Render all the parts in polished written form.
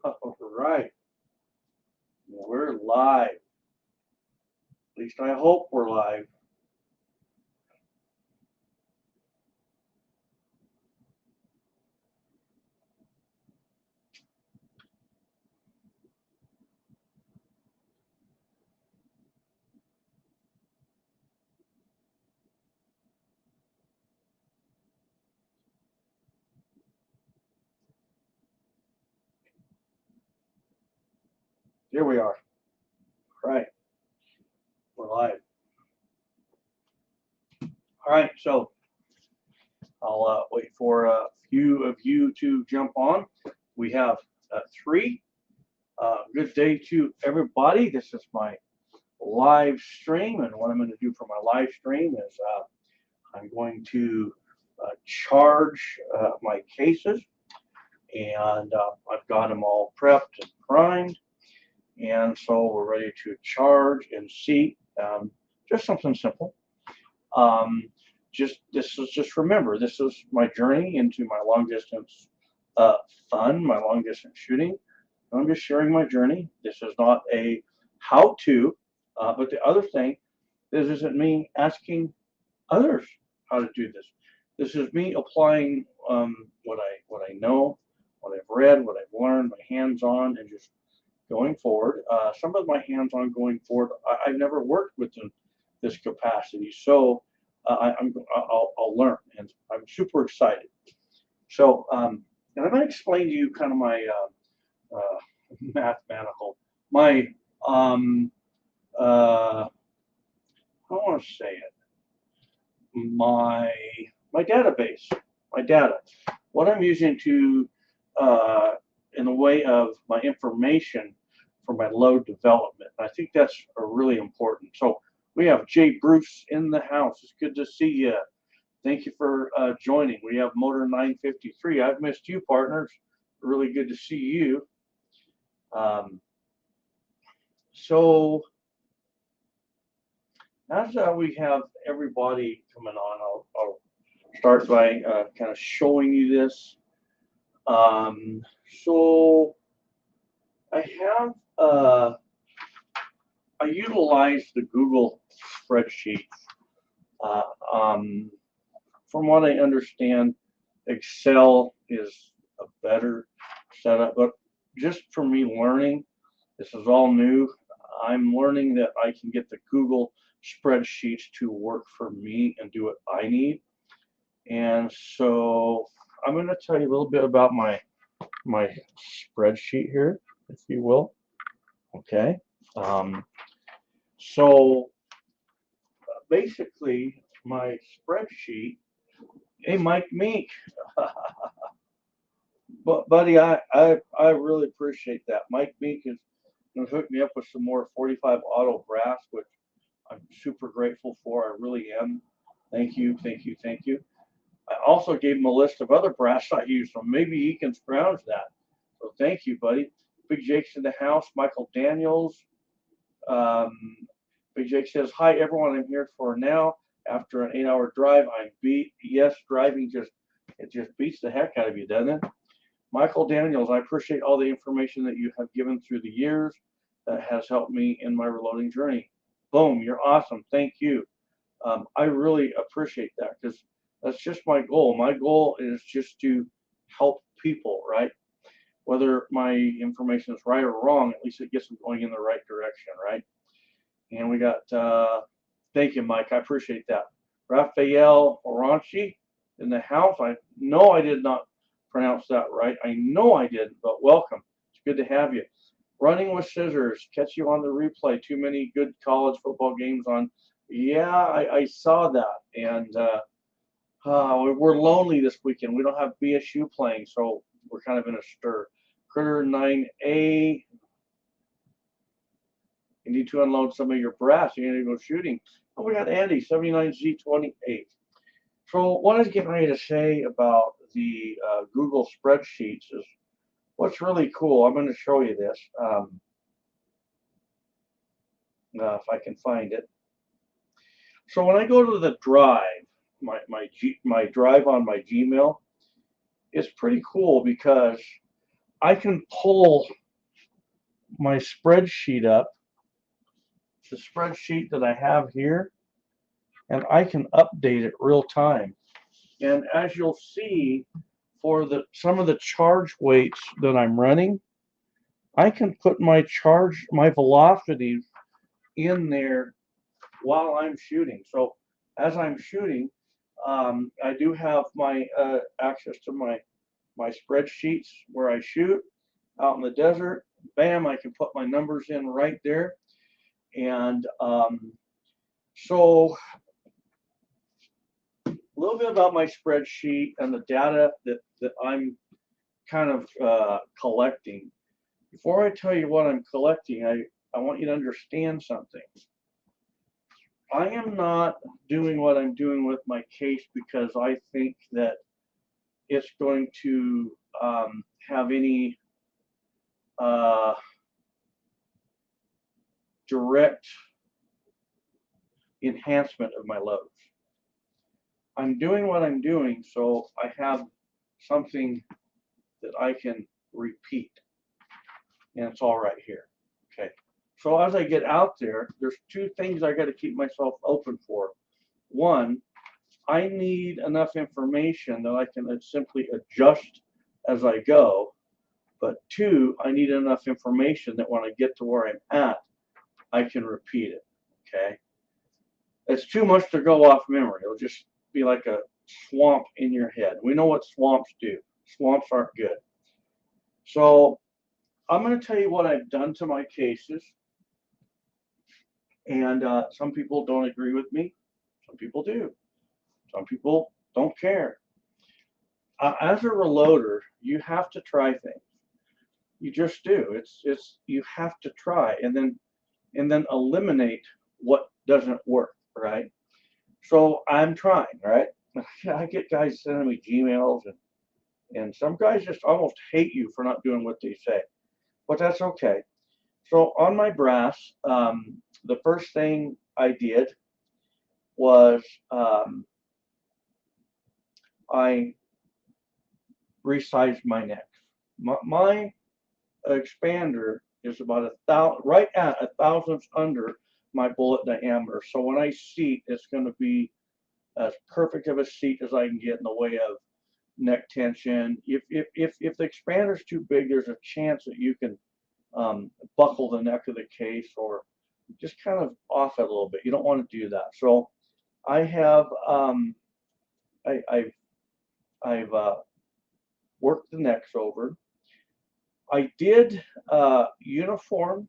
All right, we're live. At least I hope we're live. Here we are. All right, we're live. All right, so I'll wait for a few of you to jump on. We have three. Good day to everybody. This is my live stream, and what I'm going to do for my live stream is I'm going to charge my cases, and I've got them all prepped and primed, and so we're ready to charge and seat. Just something simple. Remember, this is my journey into my long distance fun, my long distance shooting. I'm just sharing my journey. This is not a how-to, but the other thing, this isn't me asking others how to do this. This is me applying what I know, what I've read, what I've learned, my hands-on, and just going forward. Some of my hands-on going forward, I've never worked with this capacity, so I'll learn, and I'm super excited. So, and I'm going to explain to you kind of my my I want to say it, my database, my data, what I'm using to in the way of my information for my load development. I think that's really important. So we have Jay Bruce in the house. It's good to see you. Thank you for joining. We have Motor 953. I've missed you, partners. Really good to see you. So as we have everybody coming on, I'll start by kind of showing you this. So I have I utilize the Google spreadsheet. From what I understand, Excel is a better setup, but just for me learning, this is all new. I'm learning that I can get the Google spreadsheets to work for me and do what I need. And so I'm going to tell you a little bit about my spreadsheet here, if you will. Okay. So basically, my spreadsheet. Hey, Mike Meek. But buddy, I really appreciate that. Mike Meek is going to hook me up with some more 45 auto brass, which I'm super grateful for. I really am. Thank you, thank you, thank you. I also gave him a list of other brass I use, so maybe he can scrounge that. So thank you, buddy. Big Jake's in the house. Michael Daniels. Big Jake says, hi, everyone. I'm here for now. After an 8-hour drive, I'm beat. Yes, driving just beats the heck out of you, doesn't it? Michael Daniels, I appreciate all the information that you have given through the years. That has helped me in my reloading journey. Boom, you're awesome. Thank you. I really appreciate that because that's just my goal. My goal is just to help people, right? Whether my information is right or wrong, at least it gets them going in the right direction, right? And we got, thank you, Mike. I appreciate that. Raphael Oranchi in the house. I know I did not pronounce that right. I know I didn't, but welcome. It's good to have you. Running with Scissors. Catch you on the replay. Too many good college football games on. Yeah, I saw that. And we're lonely this weekend. We don't have BSU playing, so we're kind of in a stir. Critter 9A. You need to unload some of your brass. You need to go shooting. Oh, we got Andy, 79Z28. So what I was getting ready to say about the Google spreadsheets is what's really cool. I'm going to show you this if I can find it. So when I go to the drive, my drive on my Gmail, it's pretty cool because I can pull my spreadsheet up, the spreadsheet that I have here, and I can update it real time. And as you'll see, for some of the charge weights that I'm running, I can put my velocity in there while I'm shooting. So as I'm shooting, I do have my access to my spreadsheets where I shoot out in the desert. Bam, I can put my numbers in right there. And so a little bit about my spreadsheet and the data that I'm kind of collecting. Before I tell you what I'm collecting, I want you to understand something. I am not doing what I'm doing with my case because I think that it's going to have any direct enhancement of my loads. I'm doing what I'm doing so I have something that I can repeat, and it's all right here. Okay, so as I get out there, there's two things I got to keep myself open for. One, I need enough information that I can simply adjust as I go. But two, I need enough information that when I get to where I'm at, I can repeat it. Okay, it's too much to go off memory. It'll just be like a swamp in your head. We know what swamps do. Swamps aren't good. So I'm going to tell you what I've done to my cases. And some people don't agree with me. Some people do. Some people don't care. As a reloader, you have to try things. You just do. It's you have to try and then eliminate what doesn't work, right? So I'm trying, right? I get guys sending me Gmails and some guys just almost hate you for not doing what they say, but that's okay. So on my brass, the first thing I did was I resized my neck. My expander is about right at 1,000th under my bullet diameter. So when I seat, it's going to be as perfect of a seat as I can get in the way of neck tension. If the expander is too big, there's a chance that you can buckle the neck of the case or just kind of off it a little bit. You don't want to do that. So I have I've worked the necks over. I did uniform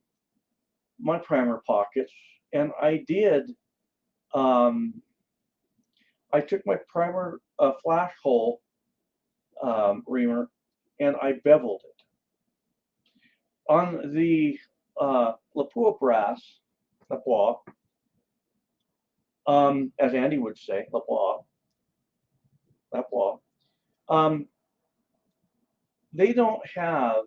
my primer pockets, and I did I took my primer flash hole reamer and I beveled it. On the Lapua brass, Lapua, as Andy would say, Lapua, they don't have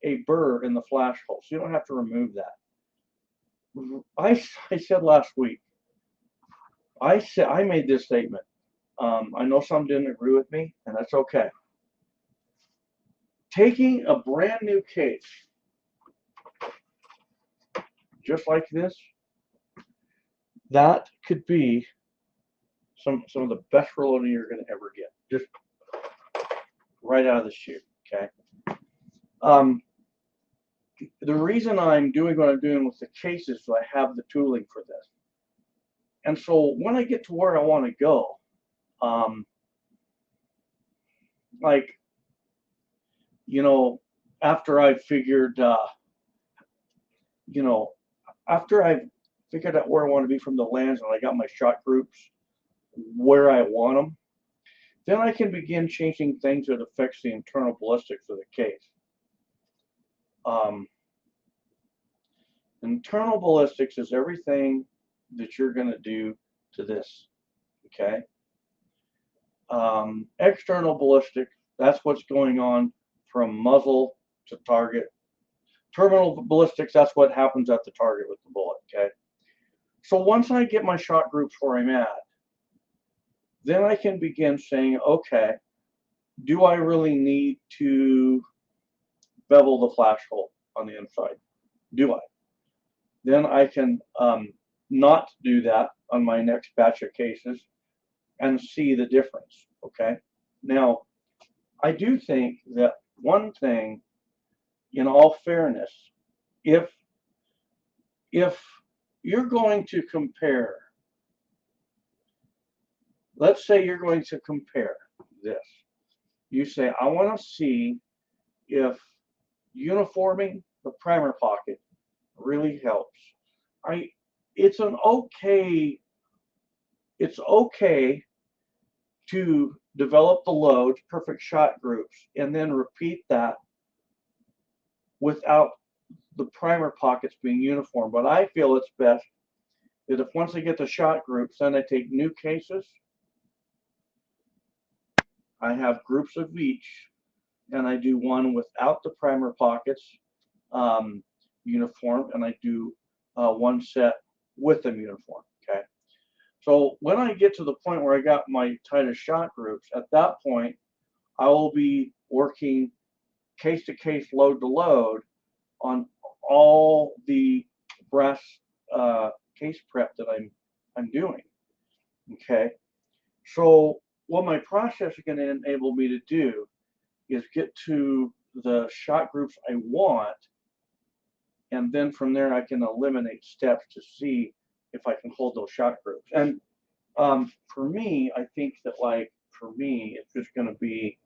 a burr in the flash hole, so you don't have to remove that. I said last week, I made this statement. I know some didn't agree with me, and that's okay. Taking a brand new case, just like this, that could be some of the best reloading you're going to ever get, just right out of the chute. Okay. The reason I'm doing what I'm doing with the case is so I have the tooling for this. And so when I get to where I want to go, like, you know, after I've figured, after I've figured out where I want to be from the lands and I got my shot groups where I want them, then I can begin changing things that affects the internal ballistics of the case. Internal ballistics is everything that you're going to do to this, okay? External ballistics, that's what's going on from muzzle to target. Terminal ballistics, that's what happens at the target with the bullet, okay? So once I get my shot groups where I'm at, then I can begin saying, okay, do I really need to bevel the flash hole on the inside? Do I? Then I can not do that on my next batch of cases and see the difference, okay? Now, I do think that one thing, in all fairness, if you're going to compare, let's say you're going to compare this. You say, I want to see if uniforming the primer pocket really helps. It's okay to develop the loads, perfect shot groups, and then repeat that without the primer pockets being uniform. But I feel it's best that if once I get the shot groups, then I take new cases. I have groups of each, and I do one without the primer pockets uniform, and I do one set with them uniform. Okay. So when I get to the point where I got my tightest shot groups, at that point, I will be working case to case, load to load on all the brass case prep that I'm doing. Okay. So what my process is going to enable me to do is get to the shot groups I want, and then from there I can eliminate steps to see if I can hold those shot groups. And for me, I think that, like, for me, it's just going to be,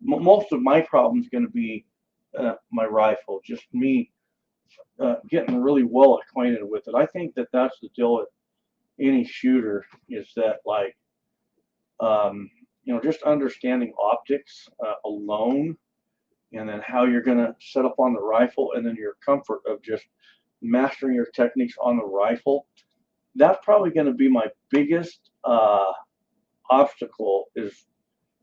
most of my problem is going to be my rifle, just me getting really well acquainted with it. I think that that's the deal with any shooter, is that, like, you know, just understanding optics alone, and then how you're going to set up on the rifle, and then your comfort of just mastering your techniques on the rifle. That's probably going to be my biggest obstacle. Is,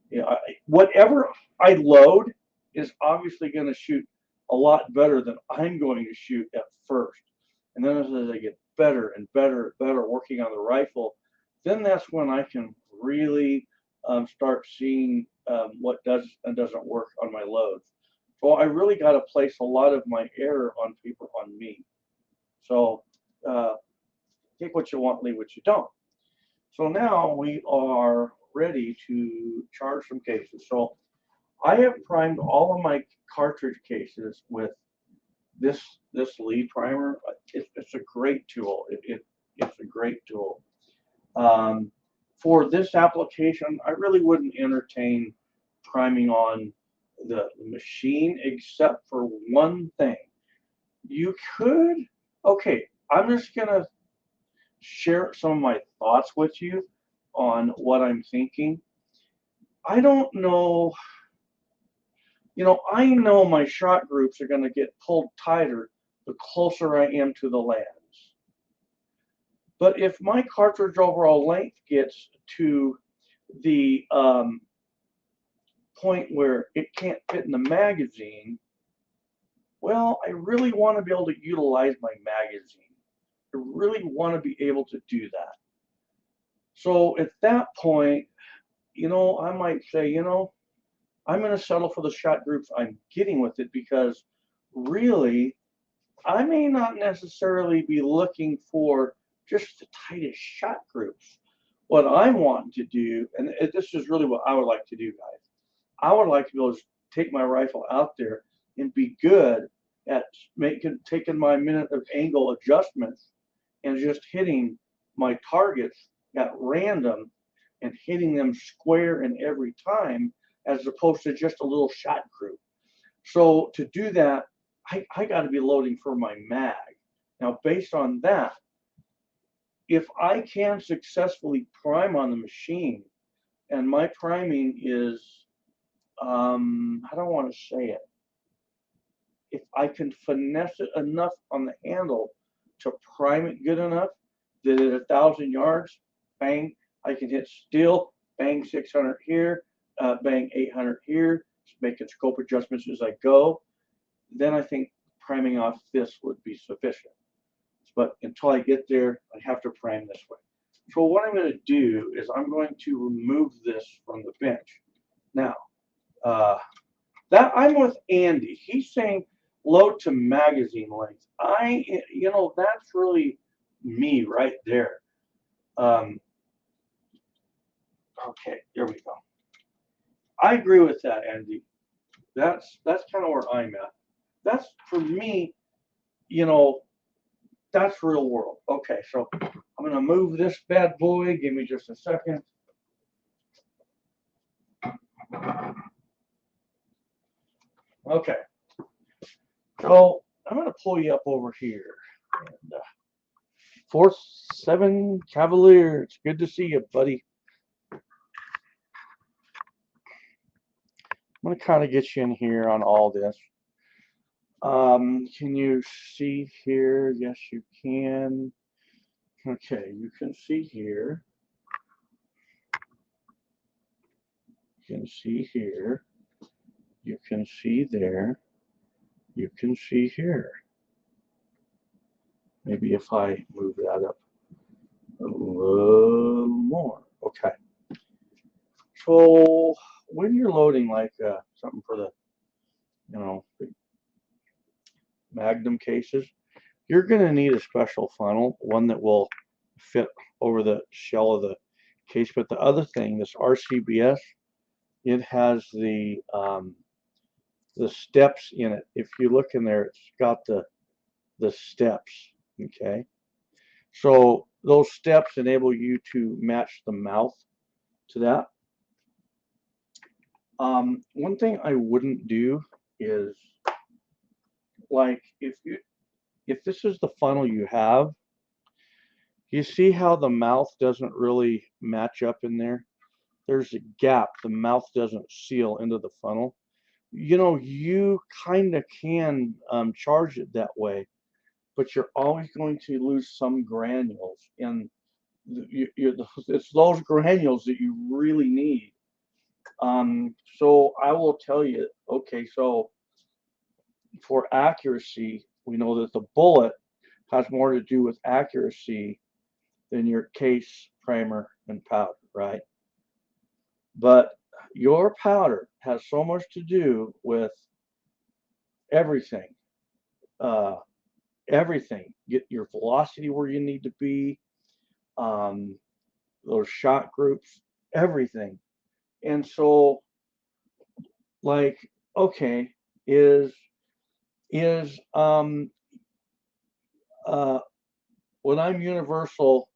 you know, whatever I load is obviously going to shoot a lot better than I'm going to shoot at first. And then as I get better and better and better working on the rifle, then that's when I can really start seeing what does and doesn't work on my loads. So I really got to place a lot of my error on people, on me. So take what you want, leave what you don't. So now we are ready to charge some cases. So I have primed all of my cartridge cases with this lead primer. It's a great tool. It's a great tool. For this application, I really wouldn't entertain priming on the machine, except for one thing. You could, okay, I'm just going to share some of my thoughts with you on what I'm thinking. I don't know, you know, I know my shot groups are going to get pulled tighter the closer I am to the lens. But if my cartridge overall length gets to the point where it can't fit in the magazine, well, I really want to be able to utilize my magazine. I really want to be able to do that. So at that point, you know, I might say, you know, I'm going to settle for the shot groups I'm getting with it, because really, I may not necessarily be looking for just the tightest shot groups. What I'm wanting to do, and this is really what I would like to do, guys, I would like to be able to take my rifle out there and be good at taking my minute of angle adjustments and just hitting my targets at random and hitting them square in every time, as opposed to just a little shot group. So to do that, I got to be loading for my mag. Now, based on that, if I can successfully prime on the machine, and my priming is, I don't want to say it, if I can finesse it enough on the handle to prime it good enough that at 1,000 yards, bang, I can hit steel, bang 600 here, bang 800 here, making scope adjustments as I go, then I think priming off this would be sufficient. But until I get there, I have to prime this way. So what I'm going to do is I'm going to remove this from the bench. Now, That I'm with Andy. He's saying load to magazine length. That's really me right there. Okay, there we go. I agree with that, Andy. That's kind of where I'm at. That's for me, that's real world. Okay, so I'm gonna move this bad boy. Give me just a second. Okay, so I'm gonna pull you up over here. And, 4-7 Cavalier. It's good to see you, buddy. I'm gonna kind of get you in here on all this. Can you see here? Yes, you can. Okay, you can see here. You can see here. You can see there. You can see here. Maybe if I move that up a little more. Okay. So when you're loading like something for the, the Magnum cases, you're going to need a special funnel, one that will fit over the shell of the case. But the other thing, this RCBS, it has the steps in it. If you look in there, it's got the steps. Okay, so those steps enable you to match the mouth to that. One thing I wouldn't do is, like, if this is the funnel you have, you see how the mouth doesn't really match up in there? There's a gap. The mouth doesn't seal into the funnel. You kind of can charge it that way, but you're always going to lose some granules, and it's those granules that you really need. So I will tell you, okay, so for accuracy, we know that the bullet has more to do with accuracy than your case, primer, and powder, right? But your powder has so much to do with everything. Everything. Get your velocity where you need to be, those shot groups, everything. And so, like, okay, when I'm universal,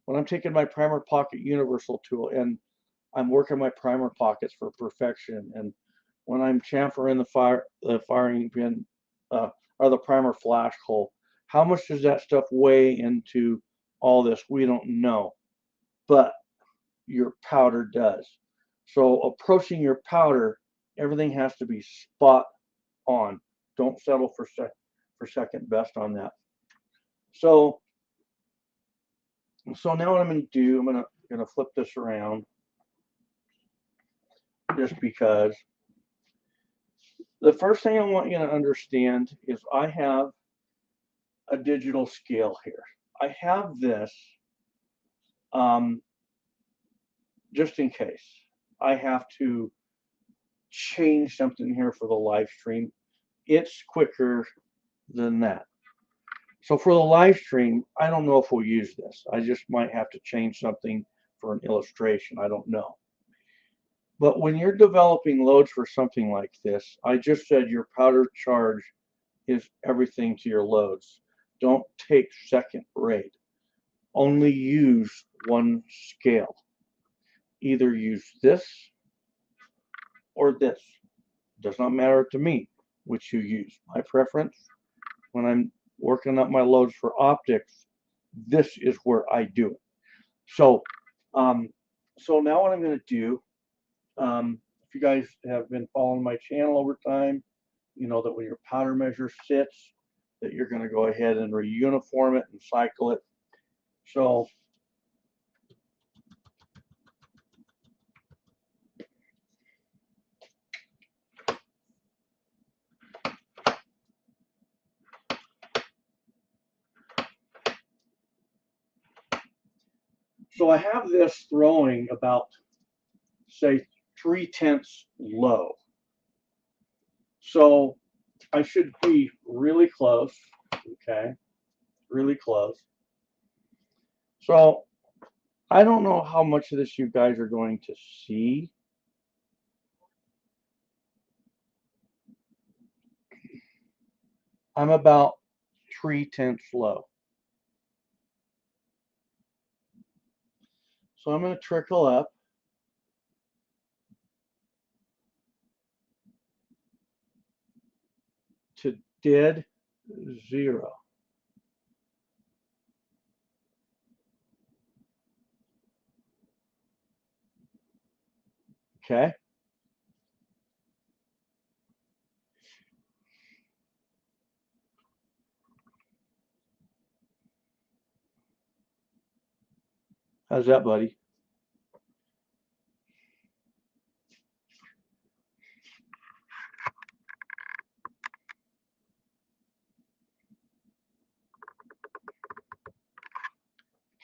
when I'm taking my primer pocket universal tool and I'm working my primer pockets for perfection, and when I'm chamfering the firing pin or the primer flash hole, how much does that stuff weigh into all this? We don't know, but your powder does. So approaching your powder, everything has to be spot on. Don't settle for second best on that. So now what I'm going to do, I'm going to flip this around, just because the first thing I want you to understand is I have a digital scale here. I have this just in case I have to change something here for the live stream. It's quicker than that. So for the live stream, I don't know if we'll use this. I just might have to change something for an illustration. I don't know. But when you're developing loads for something like this, I just said your powder charge is everything to your loads. Don't take second rate. Only use one scale. Either use this or this. It does not matter to me which you use. My preference, when I'm working up my loads for optics, this is where I do it. So, so now what I'm going to do, if you guys have been following my channel over time, you know that when your powder measure sits, that you're going to go ahead and reuniform it and cycle it. So I have this throwing about, say, 3/10 low. So I should be really close, okay? Really close. So I don't know how much of this you guys are going to see. I'm about 3/10 low. So I'm going to trickle up to dead zero. Okay? How's that, buddy?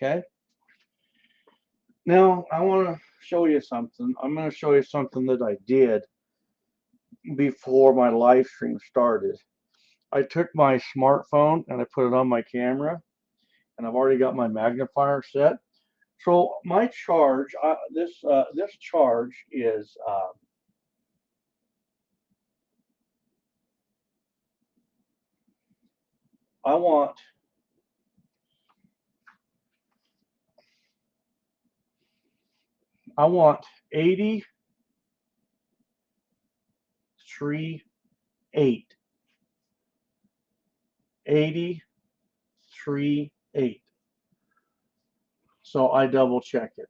Okay? Now, I want to show you something. I'm going to show you something that I did before my live stream started. I took my smartphone and I put it on my camera, and I've already got my magnifier set. So my charge, this charge is I want 83.8. 83.8. So I double check it.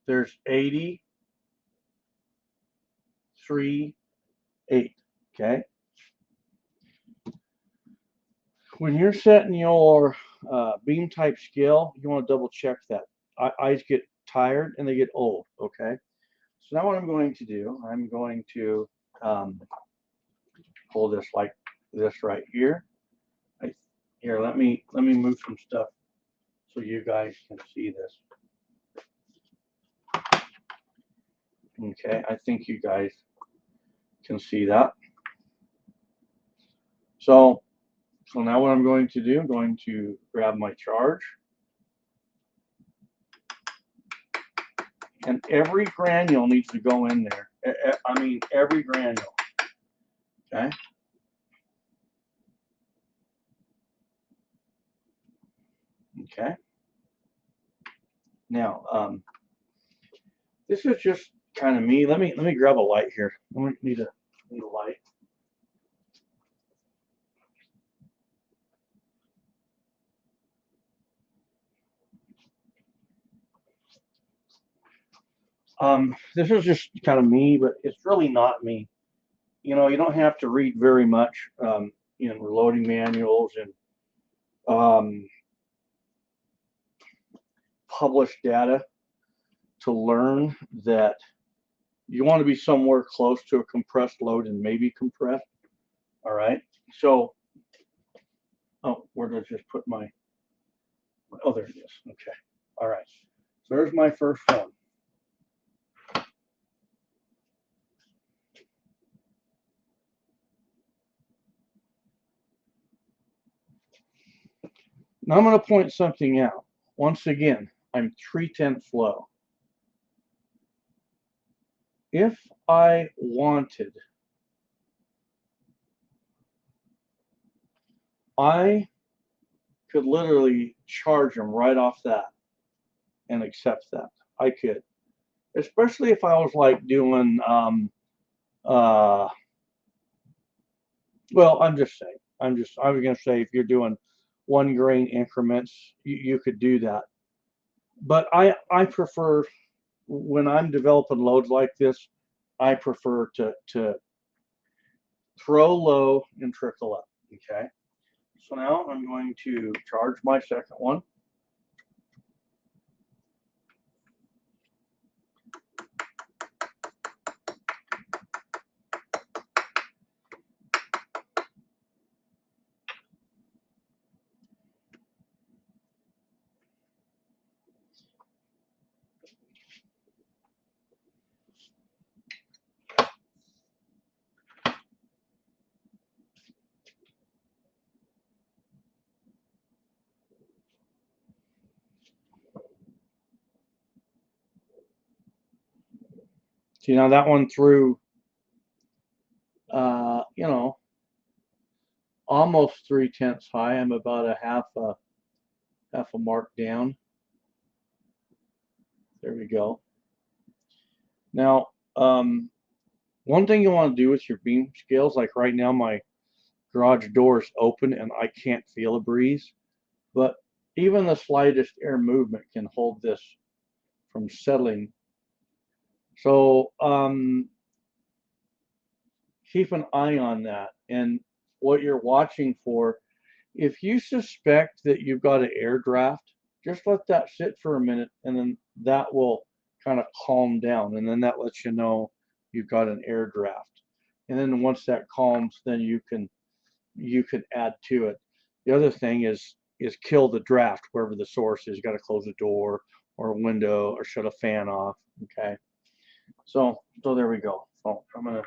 There's 83.8. Okay. When you're setting your beam type scale, you want to double check that. Eyes get tired and they get old. Okay. So now what I'm going to do, I'm going to pull this like this right here. Here, let me move some stuff so you guys can see this. Okay, I think you guys can see that. So now what I'm going to do, I'm going to grab my charge. And every granule needs to go in there. I mean, every granule. Okay. Okay. Now, this is just kind of me. Let me grab a light here. I need a light. This is just kind of me, but it's really not me. You know, you don't have to read very much in reloading manuals and published data to learn that you want to be somewhere close to a compressed load and maybe compressed. All right. So, oh, where did I just put my? Oh, there it is. Okay. All right. So there's my first one. Now I'm going to point something out. Once again, I'm 3/10 low. If I wanted, I could literally charge them right off that and accept that. I could, especially if I was like doing, well, I'm just saying, I was going to say if you're doing 1 grain increments, you could do that. But I prefer, when I'm developing loads like this, I prefer to throw low and trickle up. Okay. So now I'm going to charge my second one. See, now that one threw, you know, almost 3/10 high. I'm about a half a mark down. There we go. Now, one thing you want to do with your beam scales, like right now my garage door is open and I can't feel a breeze, but even the slightest air movement can hold this from settling. So keep an eye on that, and what you're watching for. If you suspect that you've got an air draft, just let that sit for a minute, and then that will kind of calm down, and then that lets you know you've got an air draft. And then once that calms, then you can add to it. The other thing is kill the draft wherever the source is. You got to close a door or a window or shut a fan off. Okay, so there we go. So I'm gonna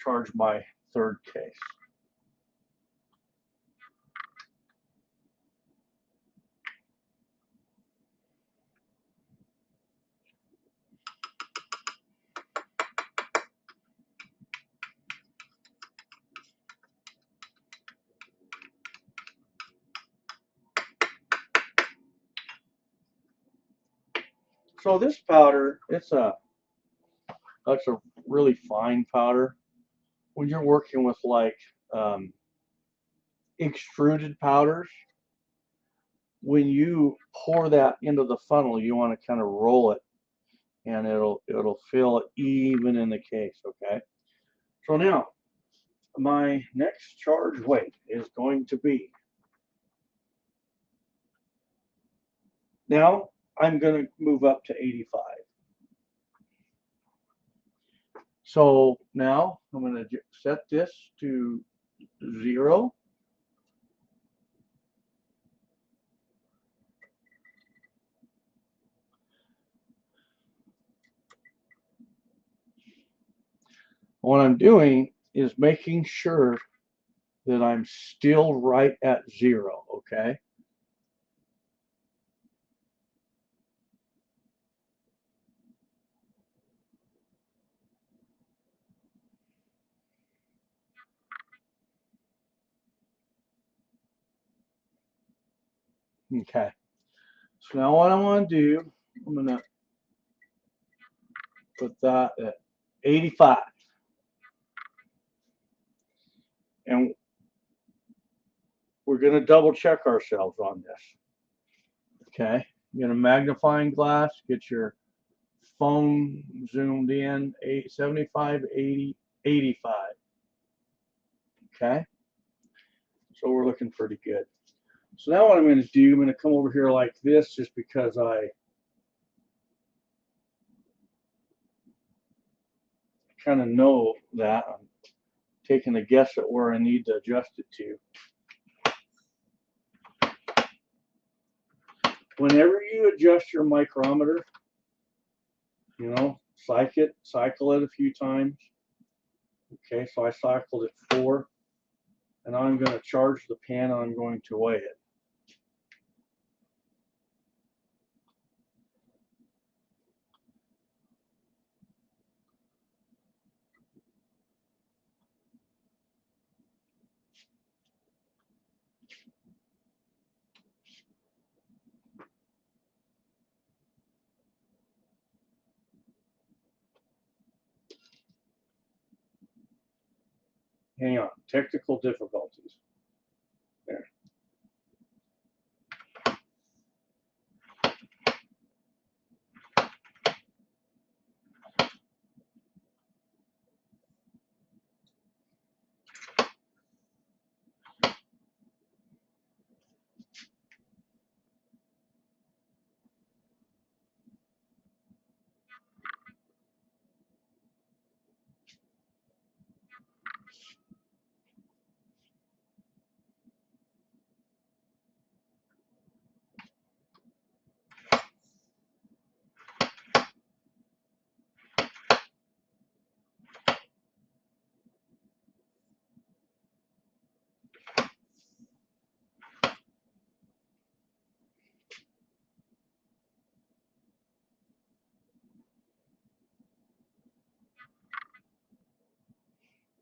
charge my third case. So this powder, that's a really fine powder. When you're working with like extruded powders, when you pour that into the funnel, you want to kind of roll it, and it'll fill even in the case. Okay. So now my next charge weight is going to be. Now I'm going to move up to 85. So now I'm going to set this to 0. What I'm doing is making sure that I'm still right at 0, okay? Okay. So now what I want to do, I'm going to put that at 85. And we're going to double check ourselves on this. Okay. Get a magnifying glass, get your phone zoomed in, 75, 80, 85. Okay. So we're looking pretty good. So now what I'm going to do, I'm going to come over here like this just because I kind of know that. I'm taking a guess at where I need to adjust it to. Whenever you adjust your micrometer, you know, cycle it a few times. Okay, so I cycled it 4, and I'm going to charge the pan and I'm going to weigh it. Hang on, technical difficulties. There.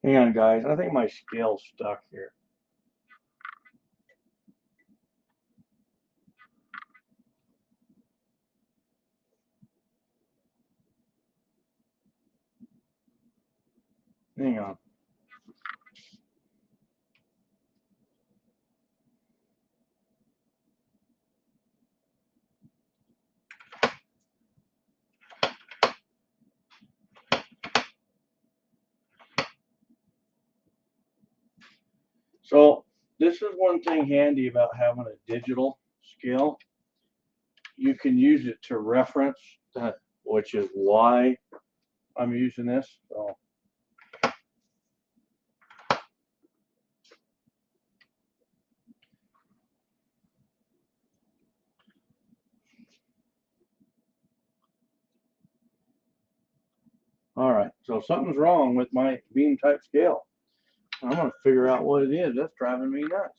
Hang on, guys. I think my scale's stuck here. Hang on. So this is one thing handy about having a digital scale. You can use it to reference, which is why I'm using this. So. All right, so something's wrong with my beam type scale. I'm going to figure out what it is. That's driving me nuts.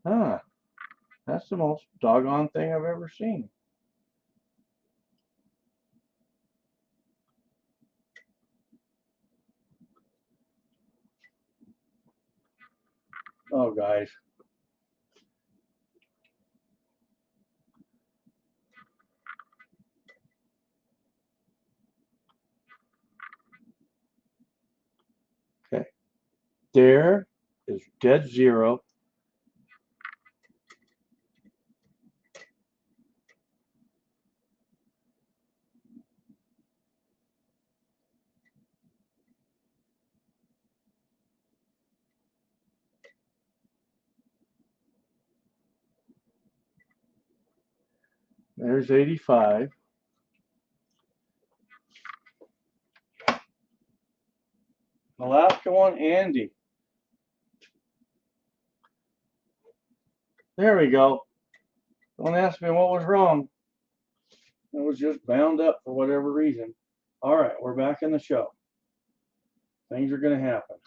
Huh, that's the most doggone thing I've ever seen. Oh, guys. Okay, there is dead zero. There's 85. Alaska one, Andy. There we go. Don't ask me what was wrong. It was just bound up for whatever reason. All right, we're back in the show. Things are going to happen.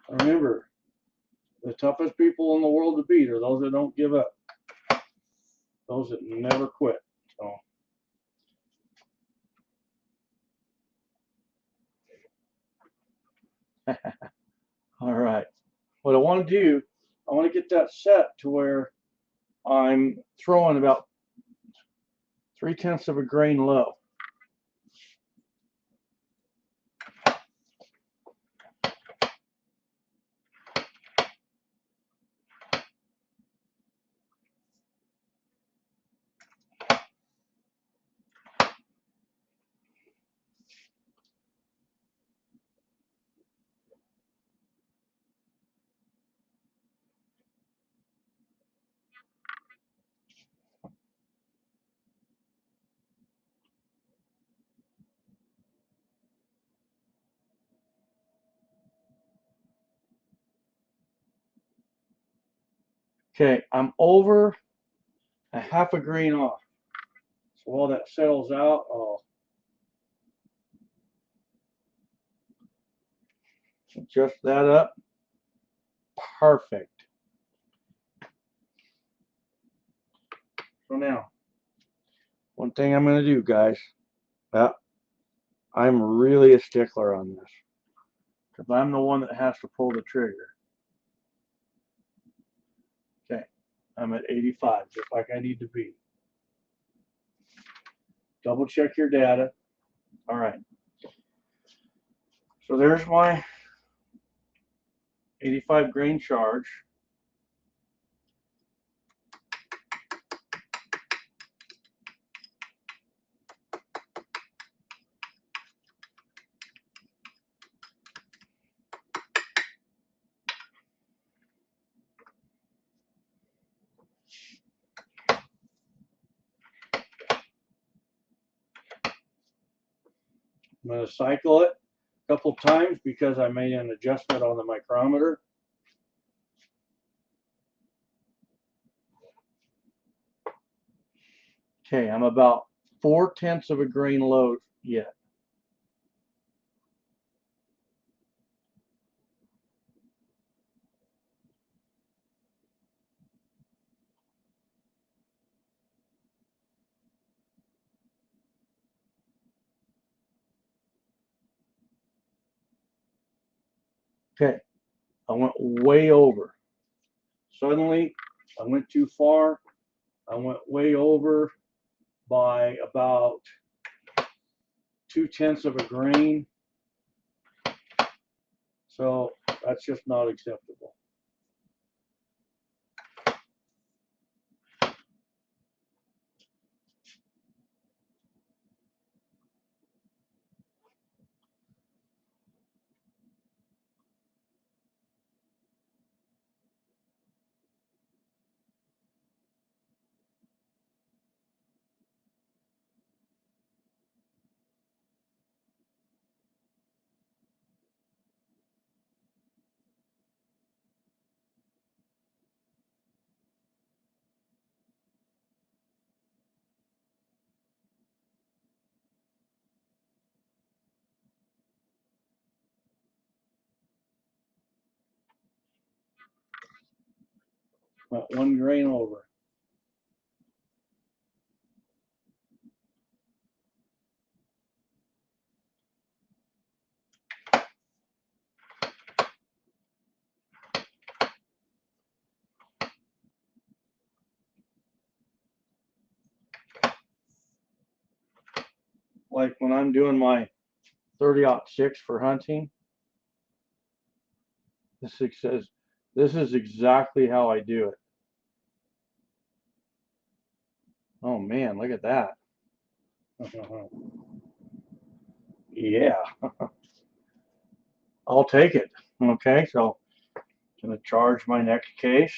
Remember, the toughest people in the world to beat are those that don't give up. Those that never quit. So. All right. What I want to do, I want to get that set to where I'm throwing about 3/10 of a grain low. Okay, I'm over a half a grain off. So while that settles out, I'll adjust that up. Perfect. So now, one thing I'm going to do, guys, I'm really a stickler on this because I'm the one that has to pull the trigger. Okay, I'm at 85, just like I need to be. Double check your data. All right. So there's my 85 grain charge. I'm going to cycle it a couple times because I made an adjustment on the micrometer. Okay, I'm about 4/10 of a grain low yet. Okay, I went way over. Suddenly, I went too far. I went way over by about 2/10 of a grain. So that's just not acceptable. About 1 grain over. Like when I'm doing my 30-06 for hunting, this is exactly how I do it. Oh man, look at that. Yeah, I'll take it. Okay, so I'm going to charge my next case.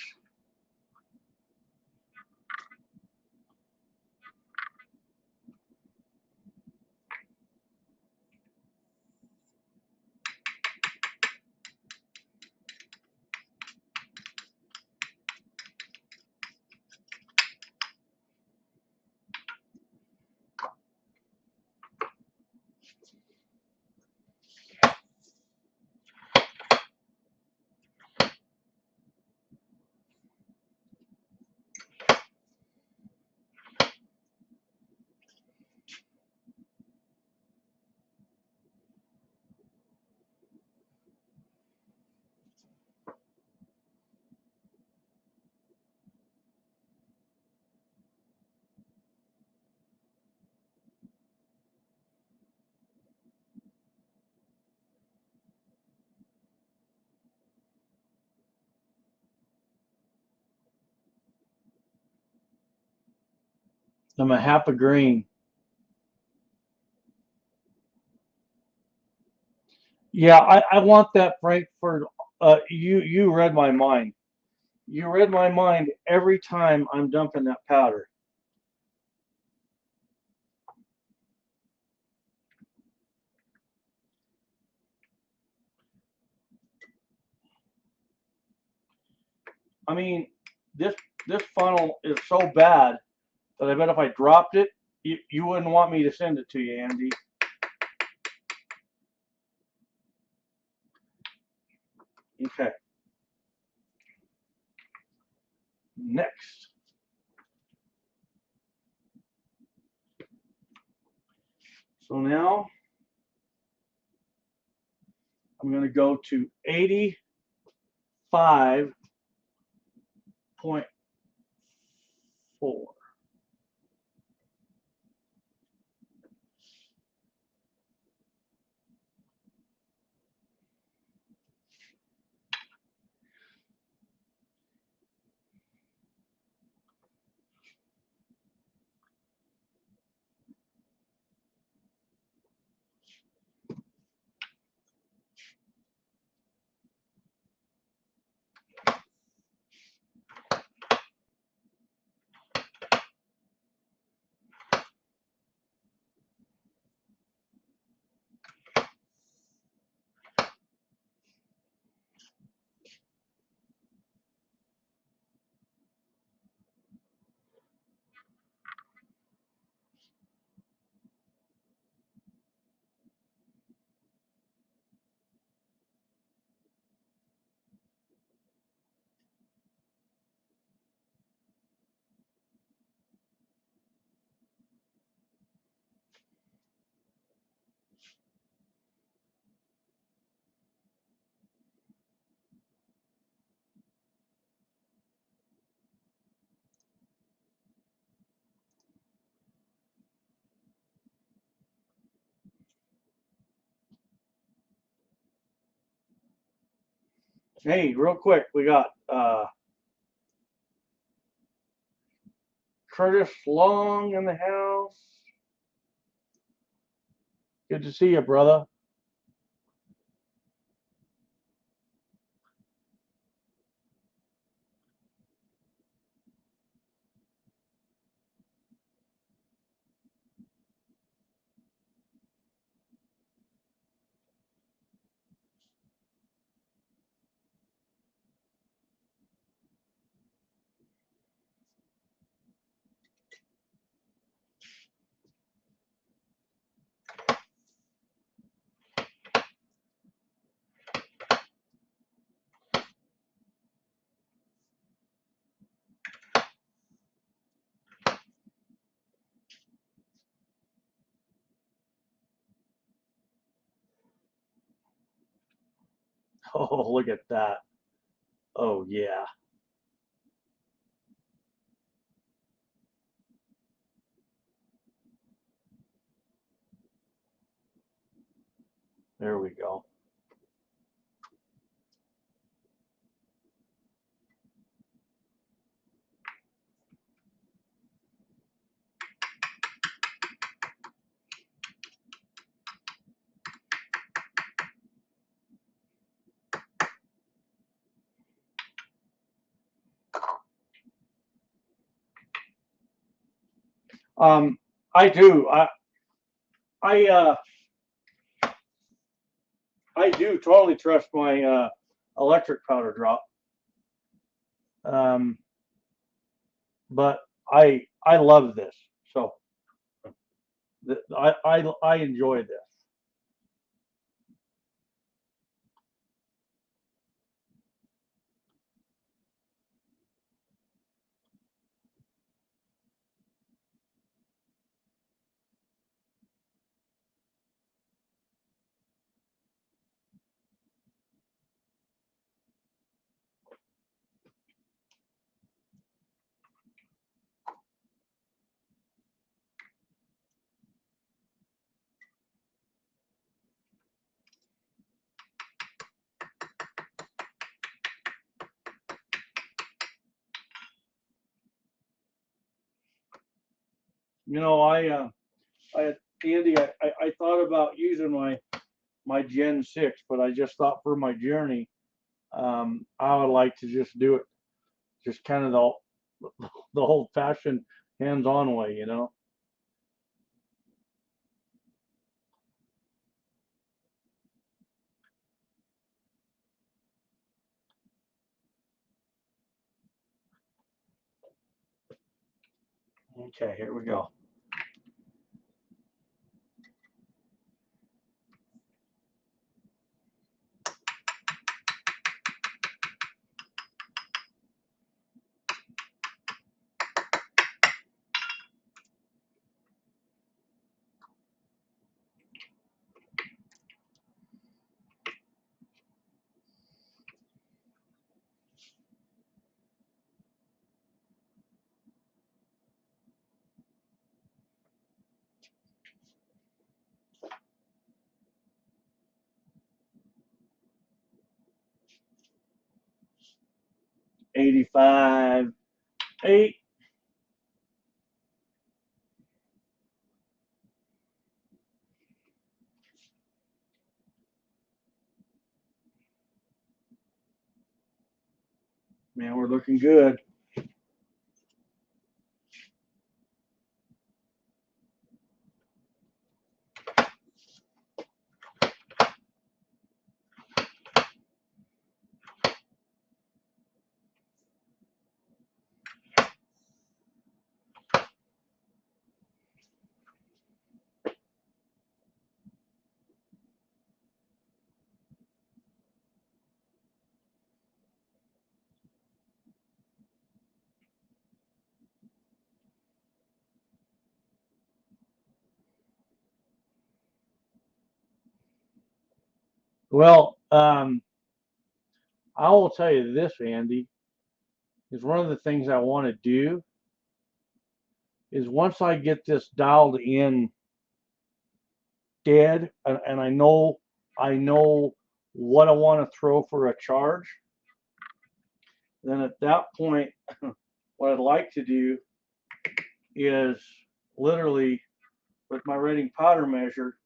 I'm a half a grain. Yeah, I want that Frankfurt. You read my mind. You read my mind every time I'm dumping that powder. I mean, this funnel is so bad that I bet if I dropped it, you wouldn't want me to send it to you, Andy. Okay. Next. So now I'm going to go to 85.4. Hey, real quick, we got Curtis Long in the house. Good to see you, brother. Oh, look at that. Oh, yeah. There we go. I do. I I do totally trust my electric powder drop. Um, but I love this. So I enjoy this. You know, Andy, I thought about using my Gen 6, but I just thought for my journey, I would like to just do it just kind of the old fashioned hands-on way, you know. Okay, here we go. '85, 8. Man, we're looking good. Well, I will tell you this, Andy, is one of the things I want to do is once I get this dialed in dead, and I know what I want to throw for a charge, Then at that point, what I'd like to do is literally with my rating powder measure,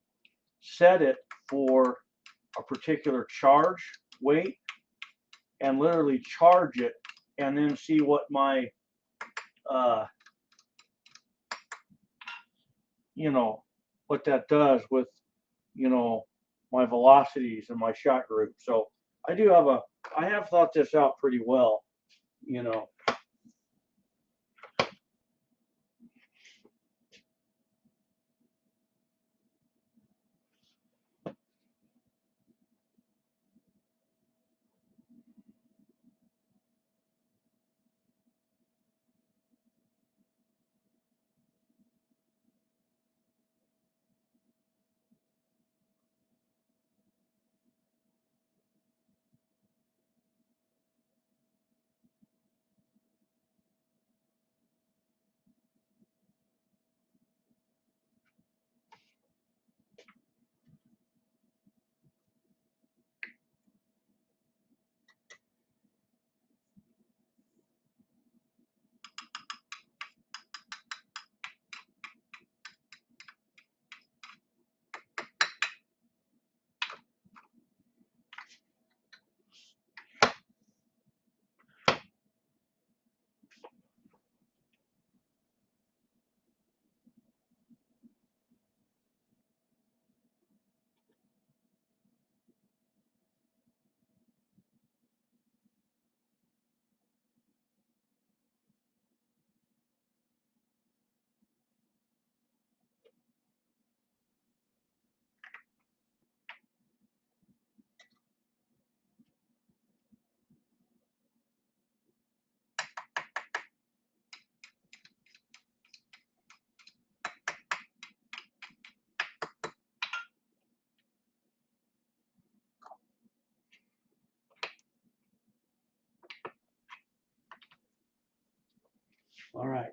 set it for a particular charge weight and literally charge it and then see what my, you know, what that does with, you know, my velocities and my shot group. So I have thought this out pretty well, you know. All right.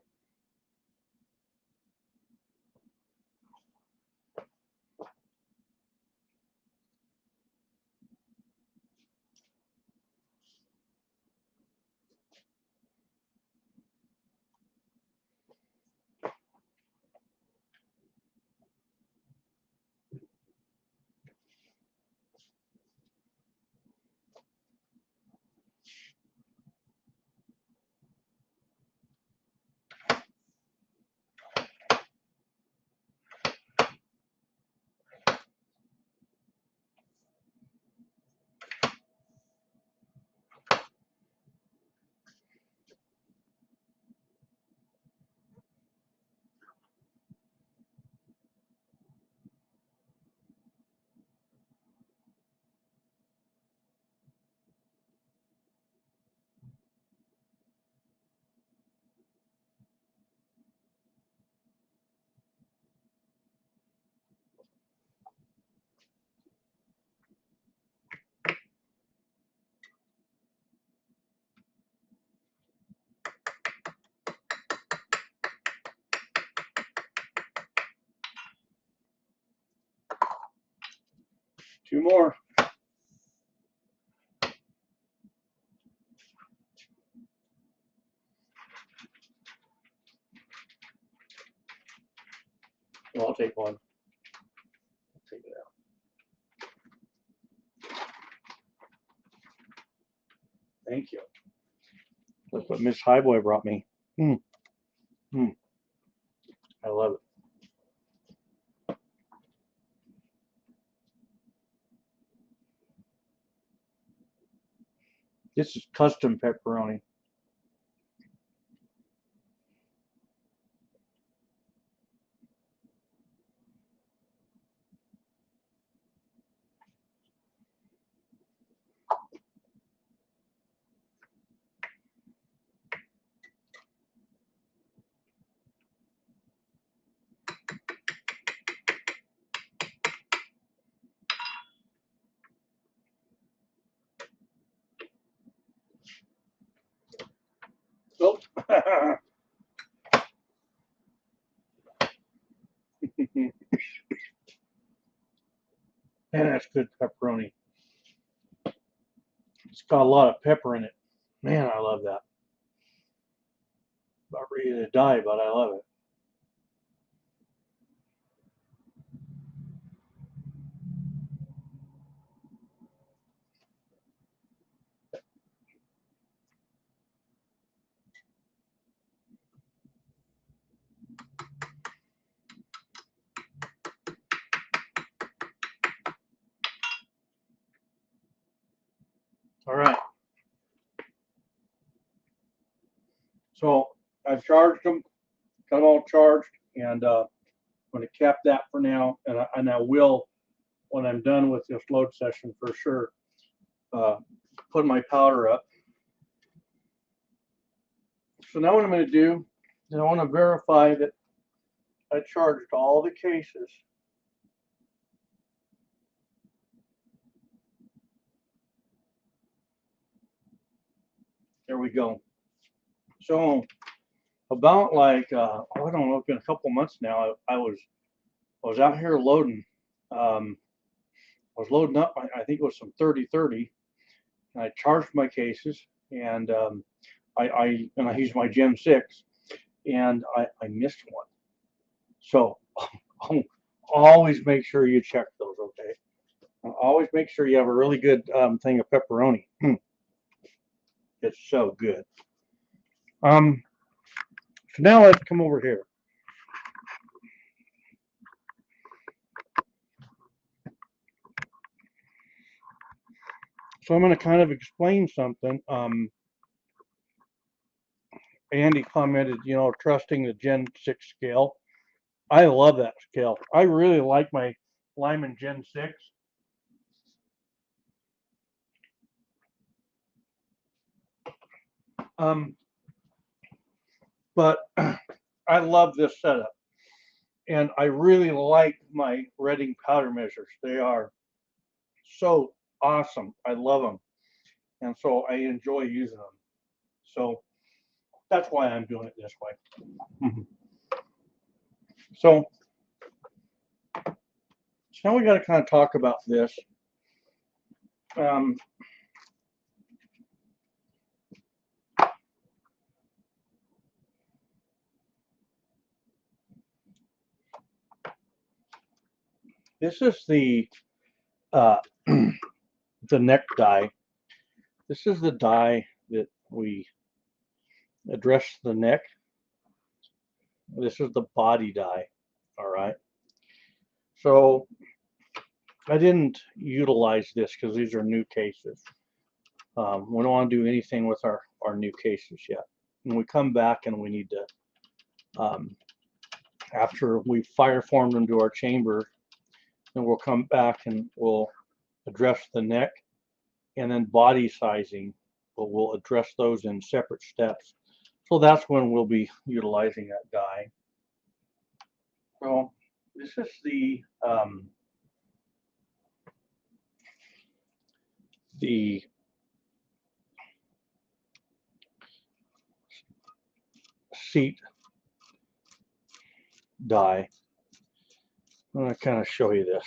Two more. Well, I'll take one. I'll take it out. Thank you. Look what Miss Highboy brought me. I love it. This is custom pepperoni. Oh. Man, that's good pepperoni. It's got a lot of pepper in it. Man, I love that. About ready to die, but I love it. All right. So I've charged them, got them all charged, and I'm going to cap that for now. And I will, when I'm done with this load session for sure, put my powder up. So now what I'm going to do is I want to verify that I charged all the cases. There we go. So about like I don't know, it's been a couple months now. I was out here loading. I was loading up. I think it was some 30-30. And I charged my cases, and I used my Gen 6, and I missed one. So always make sure you check those. Okay. Always make sure you have a really good thing of pepperoni. It's so good. So now let's come over here. So I'm going to kind of explain something. Andy commented, you know, trusting the Gen 6 scale. I love that scale. I really like my Lyman Gen 6. But I love this setup. And I really like my Redding powder measures. They are so awesome. I love them. And so I enjoy using them. So that's why I'm doing it this way. So now we got to kind of talk about this. This is the the neck die. This is the die that we address the neck. This is the body die. All right. So I didn't utilize this because these are new cases. We don't want to do anything with our new cases yet. When we come back and we need to, after we fire form them to our chamber, then we'll come back and we'll address the neck and then body sizing, but we'll address those in separate steps. So that's when we'll be utilizing that die. So this is the seat die. I'm going to kind of show you this.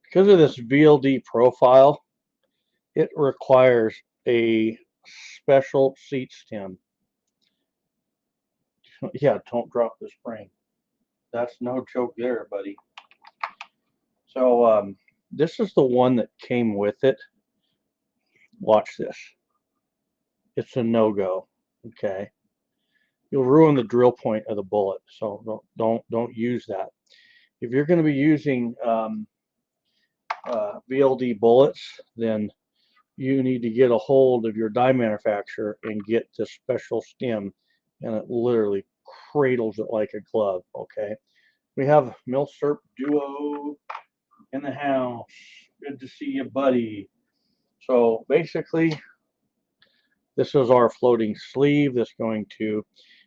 Because of this VLD profile, it requires a special seat stem. Yeah, don't drop the spring. That's no joke there, buddy. So this is the one that came with it. Watch this. It's a no-go. Okay. You'll ruin the drill point of the bullet. So don't use that. If you're going to be using VLD bullets, then you need to get a hold of your die manufacturer and get this special stem, and it literally cradles it like a glove. Okay. We have Milsurp Duo in the house. Good to see you, buddy. So basically, this is our floating sleeve that's going to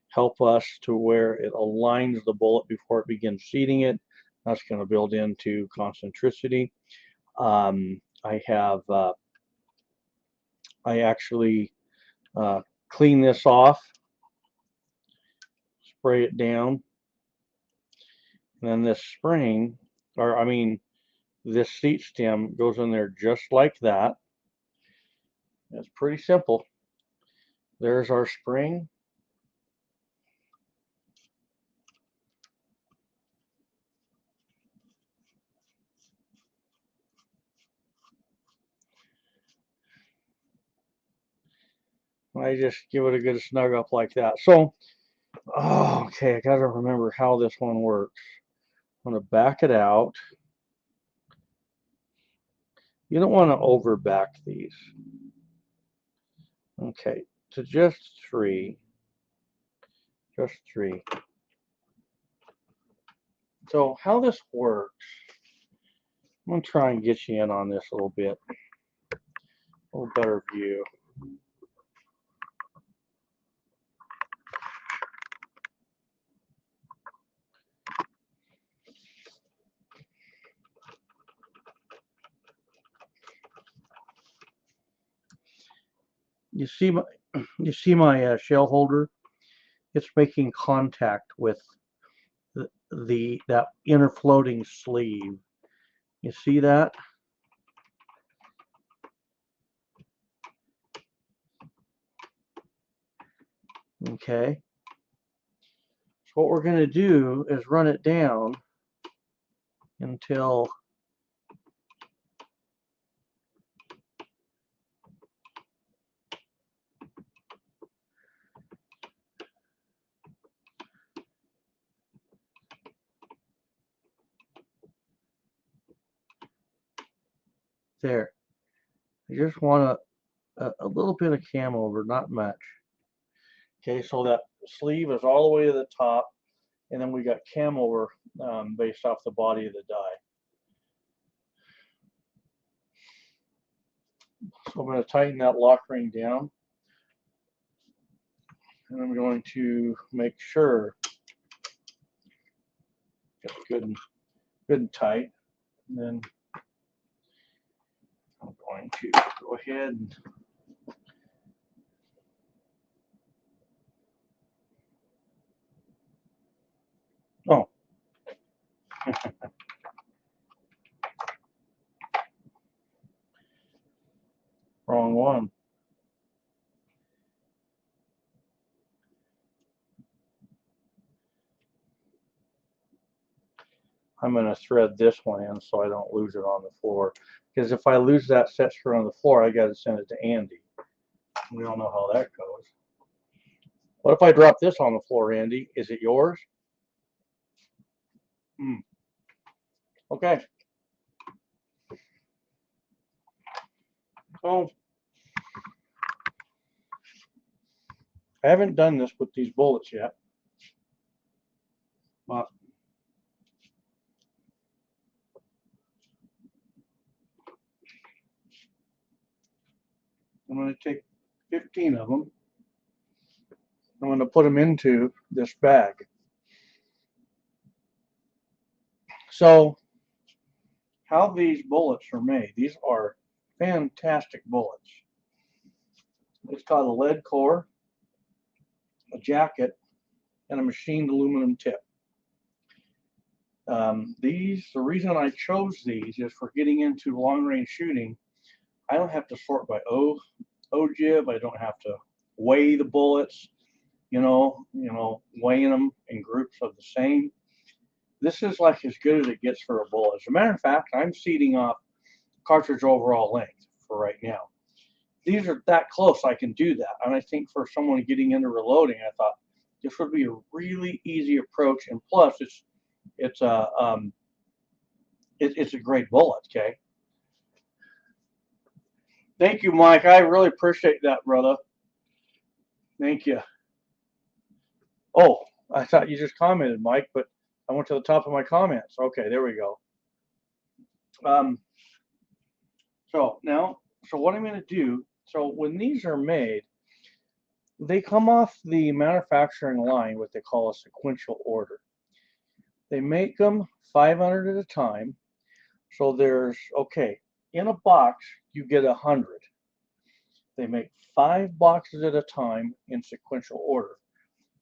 help us to where it aligns the bullet before it begins seating it. That's going to build into concentricity. I have I actually clean this off, spray it down, and then this spring, or I mean this seat stem goes in there just like that. It's pretty simple. There's our spring. I just give it a good snug up like that. So, oh, okay, I gotta remember how this one works. I'm gonna back it out. You don't want to over back these. Okay, to just three. Just three. So how this works, I'm gonna try and get you in on this a little bit. A little better view. You see my shell holder? It's making contact with that inner floating sleeve. You see that? Okay. So what we're going to do is run it down until there. I just want a little bit of cam over, not much. Okay, so that sleeve is all the way to the top, and then we got cam over based off the body of the die. So I'm going to tighten that lock ring down, and I'm going to make sure it's good and tight. And then I'm going to go ahead and oh. Wrong one. I'm going to thread this one in so I don't lose it on the floor. Because if I lose that set screw on the floor, I got to send it to Andy. We all know how that goes. What if I drop this on the floor, Andy? Is it yours? Okay. So I haven't done this with these bullets yet, but I'm going to take 15 of them. I'm going to put them into this bag. So how these bullets are made, these are fantastic bullets. It's got a lead core, a jacket, and a machined aluminum tip. The reason I chose these is for getting into long range shooting. I don't have to sort by ogive. I don't have to weigh the bullets, weighing them in groups of the same. This is like as good as it gets for a bullet. As a matter of fact, I'm seeding off cartridge overall length for right now. These are that close, I can do that. And I think for someone getting into reloading, I thought this would be a really easy approach. And plus, it's a great bullet. Okay. Thank you, Mike. I really appreciate that, brother. Thank you. Oh, I thought you just commented, Mike, but I went to the top of my comments. Okay, there we go. So what I'm going to do, so when these are made, they come off the manufacturing line, what they call a sequential order. They make them 500 at a time. So there's, okay, in a box, you get 100. They make 5 boxes at a time in sequential order.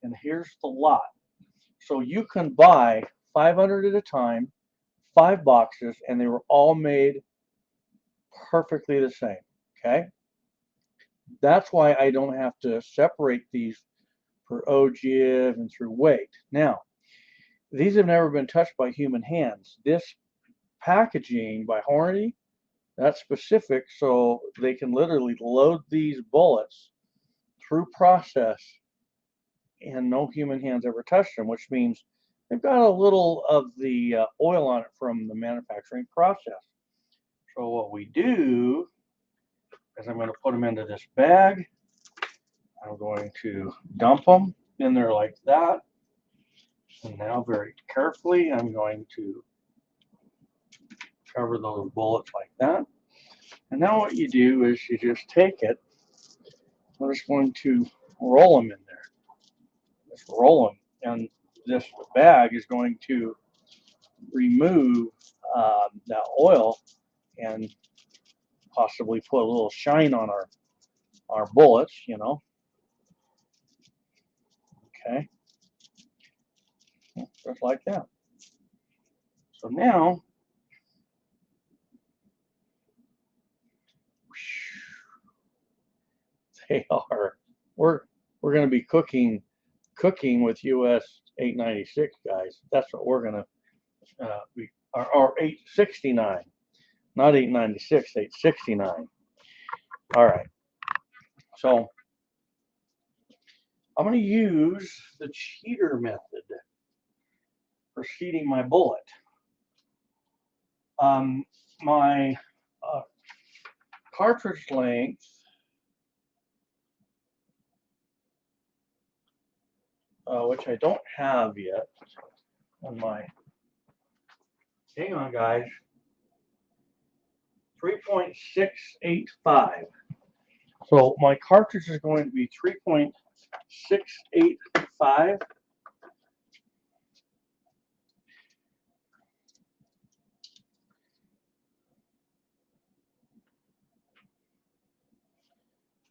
And here's the lot. So you can buy 500 at a time, 5 boxes, and they were all made perfectly the same. Okay? That's why I don't have to separate these for ogive and through weight. Now, these have never been touched by human hands. This packaging by Hornady, that's specific, so they can literally load these bullets through process and no human hands ever touched them, which means they've got a little of the oil on it from the manufacturing process. So what we do is I'm going to put them into this bag. I'm going to dump them in there like that. And now very carefully, I'm going to cover those bullets like that. And now what you do is you just take it. We're just going to roll them in there. Just roll them. And this bag is going to remove that oil and possibly put a little shine on our bullets, you know. Okay. Just like that. So now, they are, we're going to be cooking with US 896 guys. That's what we're going to be, or 869, not 896, 869. All right. So I'm going to use the cheater method for seating my bullet. My cartridge length which I don't have yet on my, hang on guys, 3.685. So my cartridge is going to be 3.685.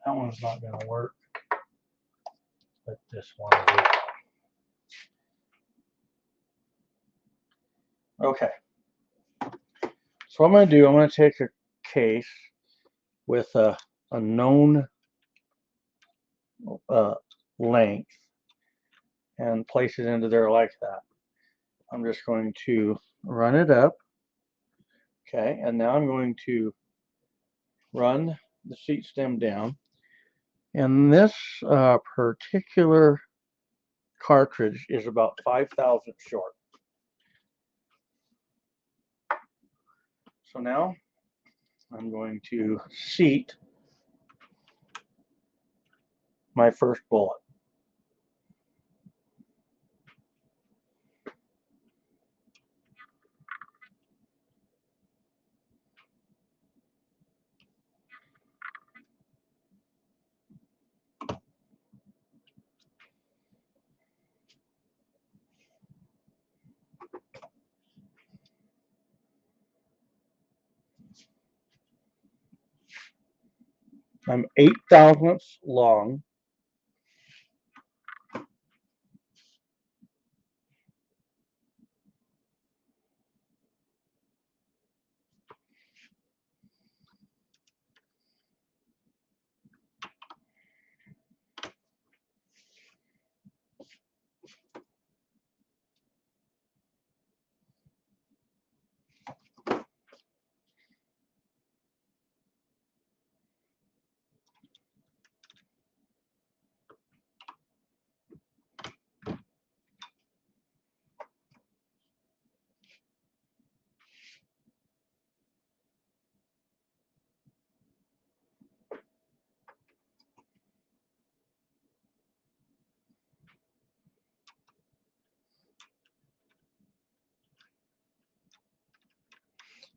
That one's not going to work, but this one will. Okay. So what I'm going to do, I'm going to take a case with a known length and place it into there like that. I'm just going to run it up. Okay, and now I'm going to run the seat stem down. And this particular cartridge is about 5,000 short. So now I'm going to seat my first bullet. I'm 8 thousandths long.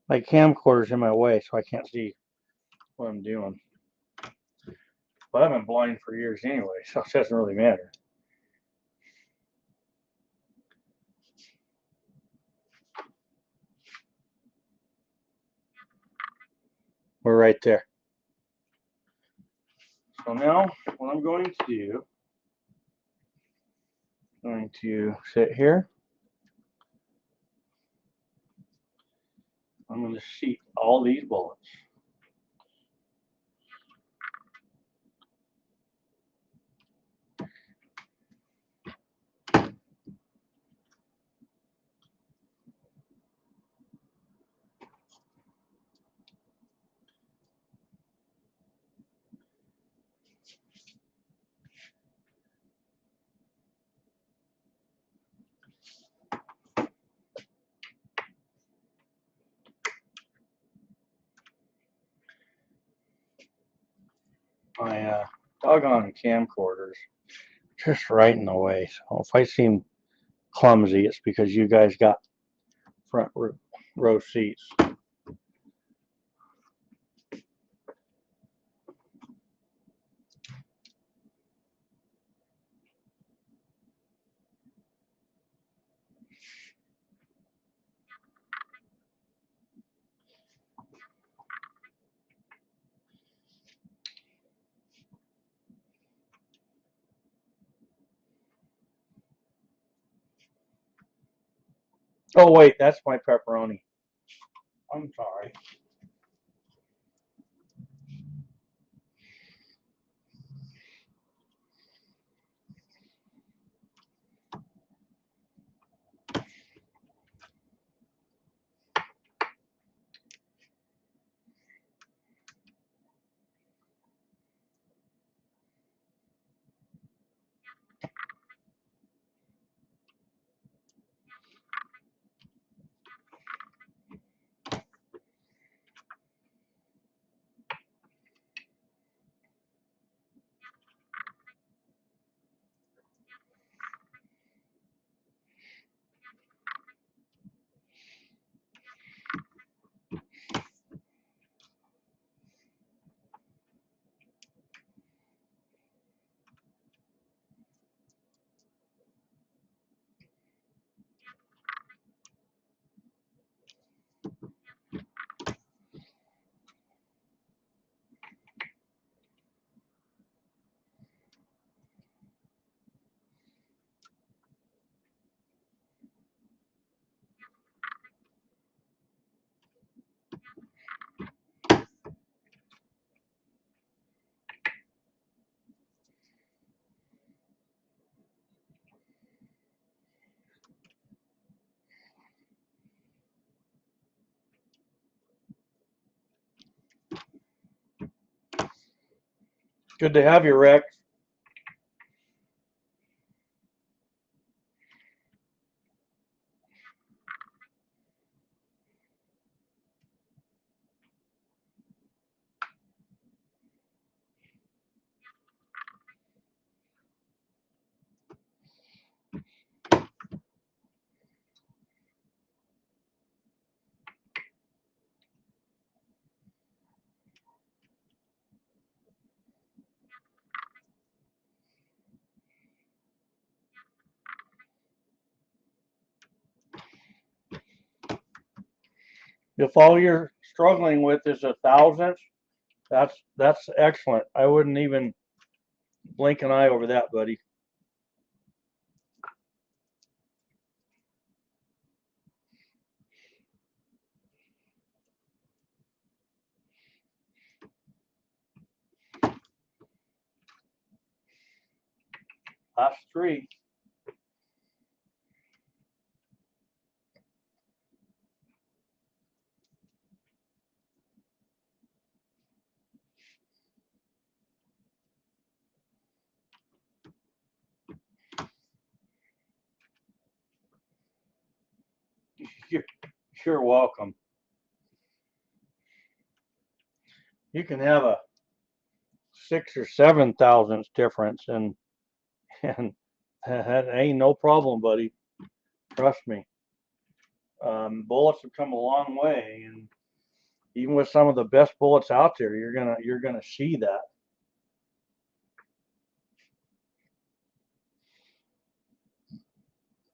My camcorder's in my way, so I can't see what I'm doing. But I've been blind for years anyway, so it doesn't really matter. We're right there. So now what I'm going to do, I'm going to sit here. I'm going to sheet all these bullets. My doggone camcorders just right in the way. So if I seem clumsy, it's because you guys got front row seats. Oh wait, that's my pepperoni. I'm sorry. Good to have you, Rex. If all you're struggling with is a thousandth, that's excellent. I wouldn't even blink an eye over that, buddy. Last three. You're welcome. You can have a 6 or 7 thousandths difference, and that ain't no problem, buddy. Trust me. Bullets have come a long way, and even with some of the best bullets out there, you're gonna see that.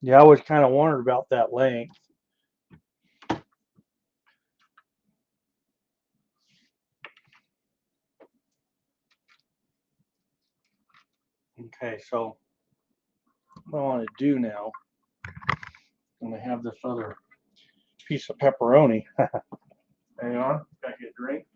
Yeah, I always kind of wondered about that length. Okay, so what I want to do now, I'm going to have this other piece of pepperoni. Hang on, gotta get a drink.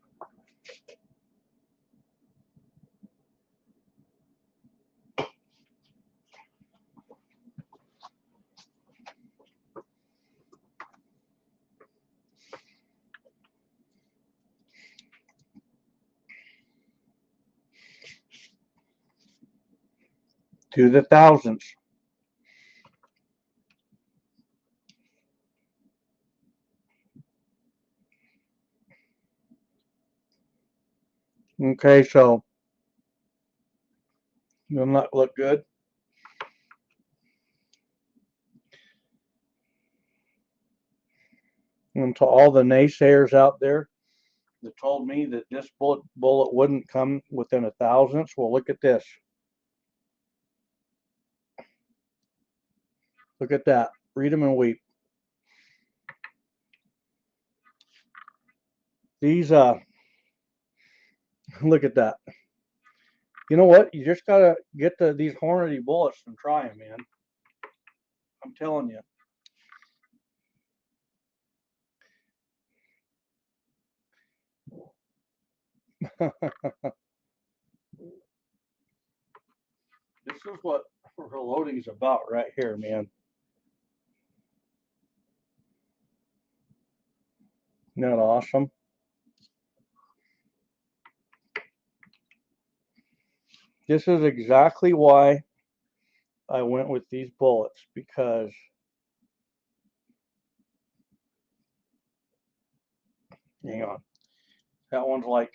To the thousands. Okay, so will not look good. And to all the naysayers out there that told me that this bullet wouldn't come within a thousandth, well, look at this. Look at that. Read them and weep. These, look at that. You know what? You just gotta get these Hornady bullets and try them, man. I'm telling you. This is what reloading is about right here, man. Isn't that awesome? This is exactly why I went with these bullets, because hang on, that one's like,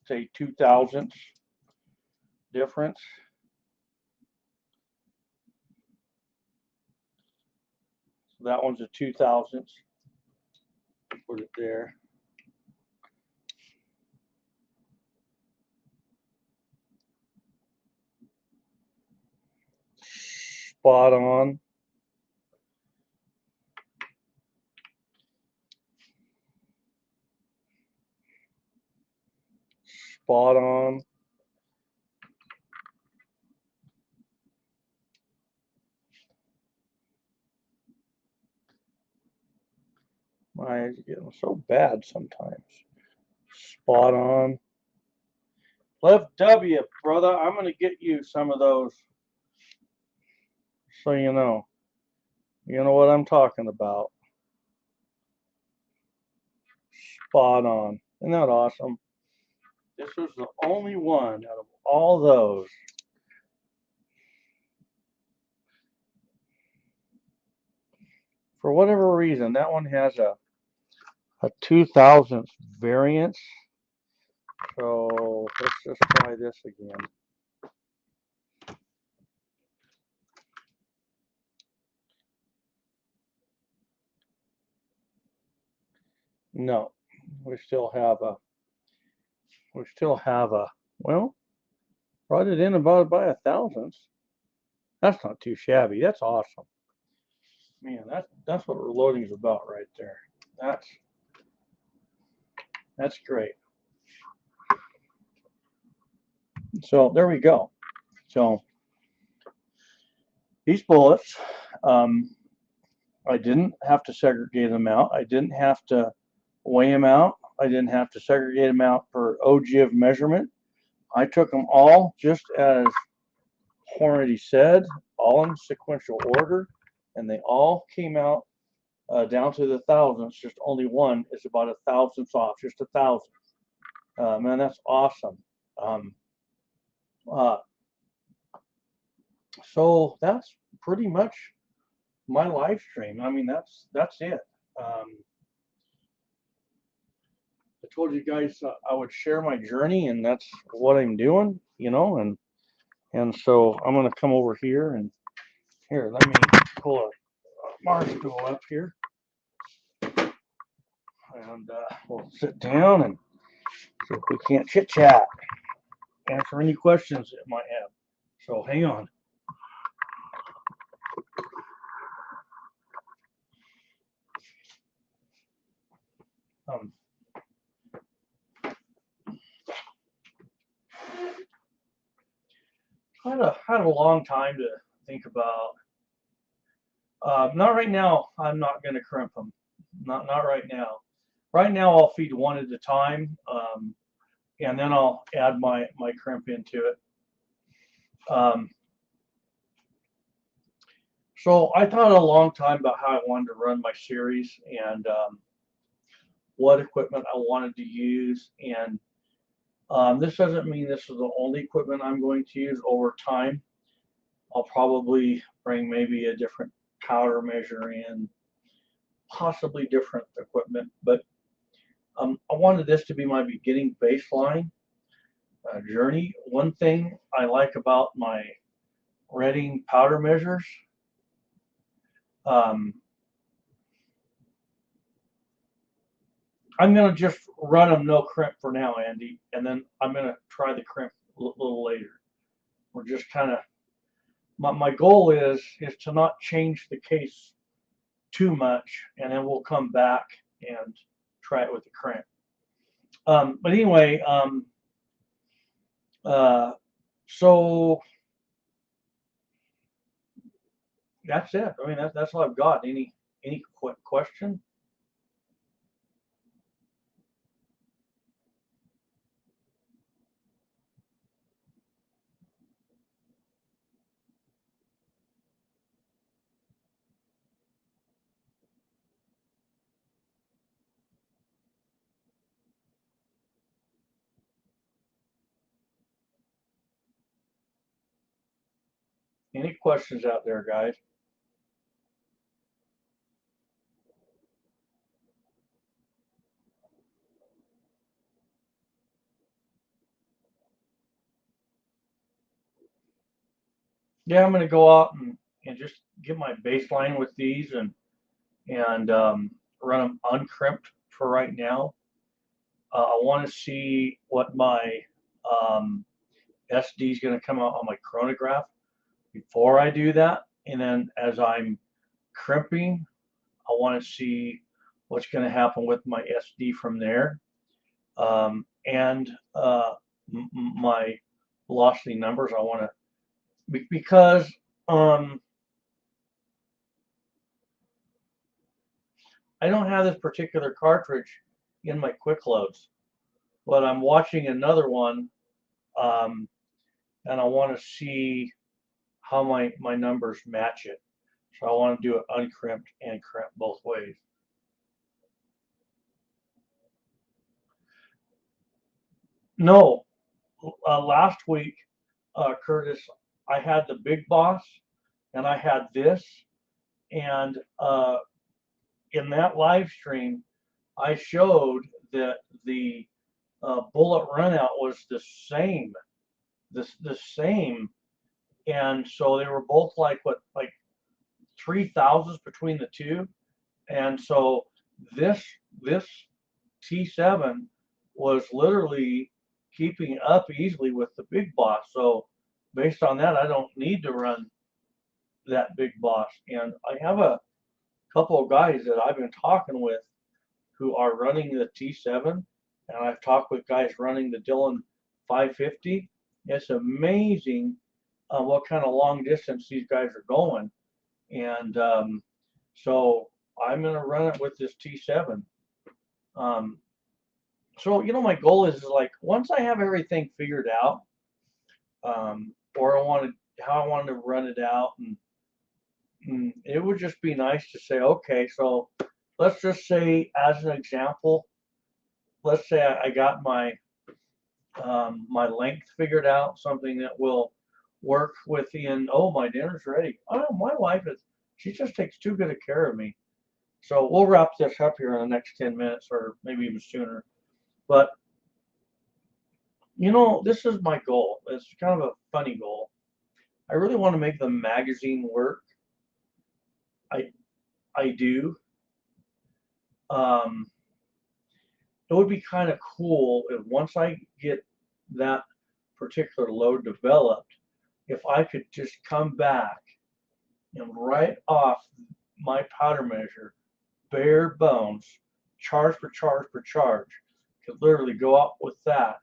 say, 2,000ths difference. So that one's a 2,000ths. Put it there. Spot on. Spot on. My eyes are getting so bad sometimes. Spot on. Left W, brother. I'm going to get you some of those, so you know. You know what I'm talking about. Spot on. Isn't that awesome? This was the only one out of all those. For whatever reason, that one has a 2,000th variance. So let's just try this again. No, we still have a, well, brought it in about by a thousandth. That's not too shabby. That's awesome. Man, that's what reloading is about right there. That's great. So there we go. So these bullets, I didn't have to segregate them out. I didn't have to weigh them out. I didn't have to segregate them out per ogive measurement. I took them all just as Hornady said, all in sequential order, and they all came out down to the thousandths. Just only one is about a thousandth off, just a thousandth. Man, that's awesome. So that's pretty much my live stream. I mean, that's it. I told you guys I would share my journey, and that's what I'm doing, you know, and so I'm gonna come over here, and here, let me pull a bar stool up here, and we'll sit down and see if we can't chit chat, answer any questions it might have. So hang on. had a long time to think about. Not right now. I'm not going to crimp them. Not right now. Right now, I'll feed one at a time, and then I'll add my crimp into it. So I thought a long time about how I wanted to run my series and what equipment I wanted to use. And this doesn't mean this is the only equipment I'm going to use. Over time, I'll probably bring maybe a different powder measure in, possibly different equipment. But I wanted this to be my beginning baseline journey. One thing I like about my Redding powder measures, I'm going to just run them no crimp for now, Andy, and then I'm going to try the crimp a little later. We're just kind of, my goal is to not change the case too much, and then we'll come back and try it with the crimp. But anyway, so that's it. I mean, that's all I've got. Any question? Any questions out there, guys? Yeah, I'm going to go out and just get my baseline with these and run them uncrimped for right now. I want to see what my SD is going to come out on my chronograph before I do that. And then as I'm crimping, I want to see what's going to happen with my SD from there. And my velocity numbers, I want to, because I don't have this particular cartridge in my quick loads, but I'm watching another one, and I want to see how my numbers match it. So I want to do it uncrimped and crimped both ways. No, last week, Curtis, I had the Big Boss and I had this, and in that live stream, I showed that the bullet runout was the same, the same, and so they were both like 3,000s between the two, and so this T7 was literally keeping up easily with the Big Boss. So based on that, I don't need to run that Big Boss. And I have a couple of guys that I've been talking with who are running the T7, and I've talked with guys running the Dillon 550. It's amazing what kind of long distance these guys are going. And so I'm going to run it with this T7. So, my goal is like, once I have everything figured out, or how I wanted to run it out, and it would just be nice to say, okay, so let's just say, as an example, let's say I got my my length figured out, something that will work within, oh, my dinner's ready. Oh, my wife she just takes too good a care of me. So we'll wrap this up here in the next 10 minutes or maybe even sooner. But, this is my goal. It's kind of a funny goal. I really want to make the magazine work. I do. It would be kind of cool if once I get that particular load developed, if I could just come back and write off my powder measure, bare bones, charge for charge for charge, could literally go out with that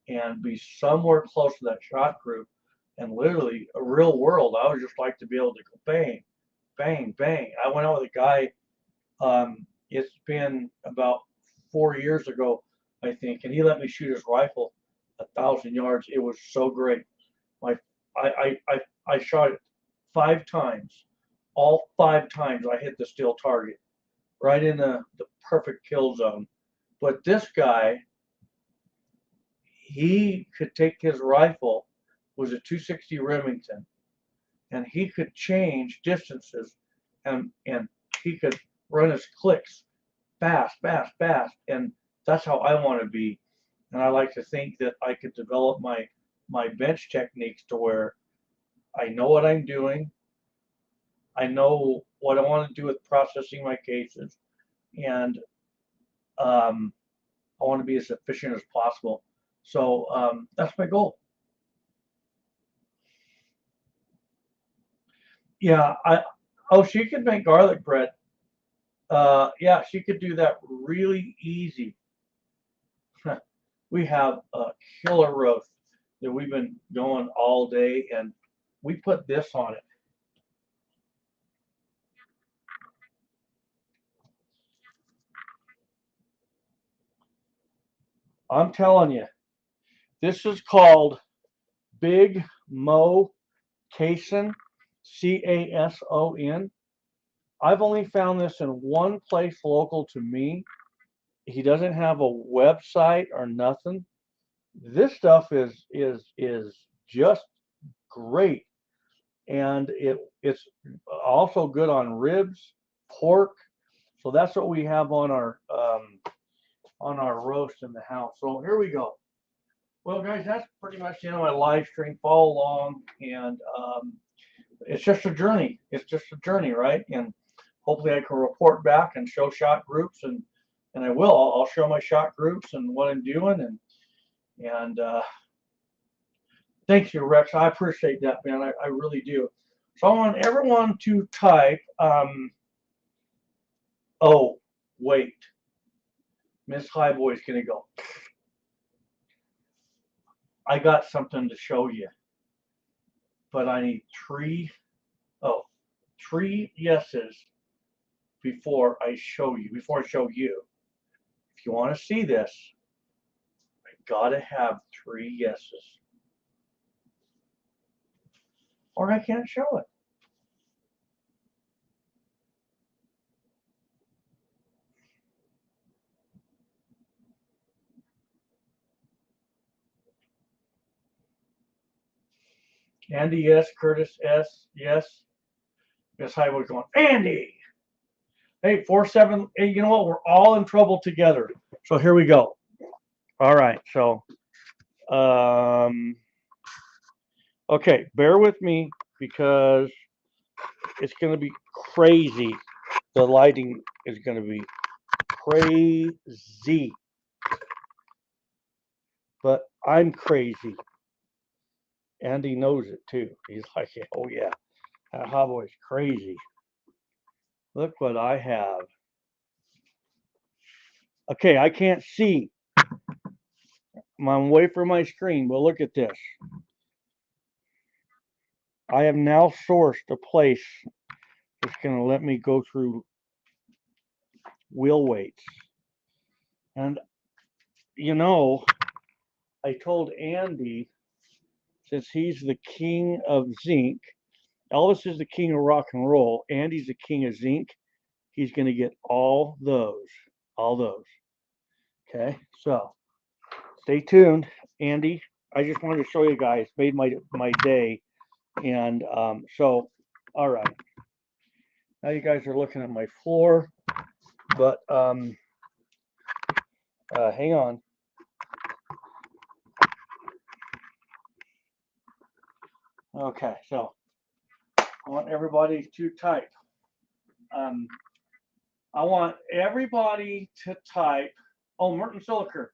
and be somewhere close to that shot group And literally, a real world, I would just like to be able to go bang, bang, bang. I went out with a guy. It's been about 4 years ago, I think, and he let me shoot his rifle 1,000 yards. It was so great. My, I shot it 5 times. All 5 times I hit the steel target, right in the perfect kill zone. But this guy, he could take his rifle, was a 260 Remington, and he could change distances, and he could run his clicks fast, fast, fast, and that's how I want to be. And I like to think that I could develop my bench techniques to where I know what I'm doing, I know what I want to do with processing my cases, and I want to be as efficient as possible. So that's my goal. Yeah, oh, she could make garlic bread. Yeah, she could do that really easy. We have a killer roast that we've been going all day, and we put this on it. I'm telling you, this is called Big Mo Cason, Cason. I've only found this in one place local to me. He doesn't have a website or nothing. This stuff is just great, and it's also good on ribs, pork. So that's what we have on our roast in the house. So here we go. Well, guys, that's pretty much the end of my live stream. Follow along, and it's just a journey. It's just a journey, right? And hopefully, I can report back and show shot groups, and I will. I'll show my shot groups and what I'm doing, and thank you, Rex. I appreciate that, man. I really do. So I want everyone to type. Oh, wait. Miss Highboy's gonna go. I got something to show you, but I need three yeses before I show you. If you want to see this, I gotta have 3 yeses, or I can't show it. Andy, yes. Curtis, S, yes. Miss Highboy's going, Andy. Hey, 4-7. Hey, you know what? We're all in trouble together. So here we go. All right. So, okay, bear with me because it's going to be crazy. The lighting is going to be crazy. But I'm crazy. Andy knows it too. He's like, oh yeah, that Highboy's crazy. Look what I have. Okay, I can't see. I'm away from my screen, but look at this. I have now sourced a place that's going to let me go through wheel weights. And, you know, I told Andy, since he's the king of zinc, Elvis is the king of rock and roll, Andy's the king of zinc, he's going to get all those. Okay, so stay tuned. Andy, I just wanted to show you guys, made my day. And so, all right. Now you guys are looking at my floor, but hang on. Okay, so I want everybody to type. I want everybody to type. Oh, Merton Siliker.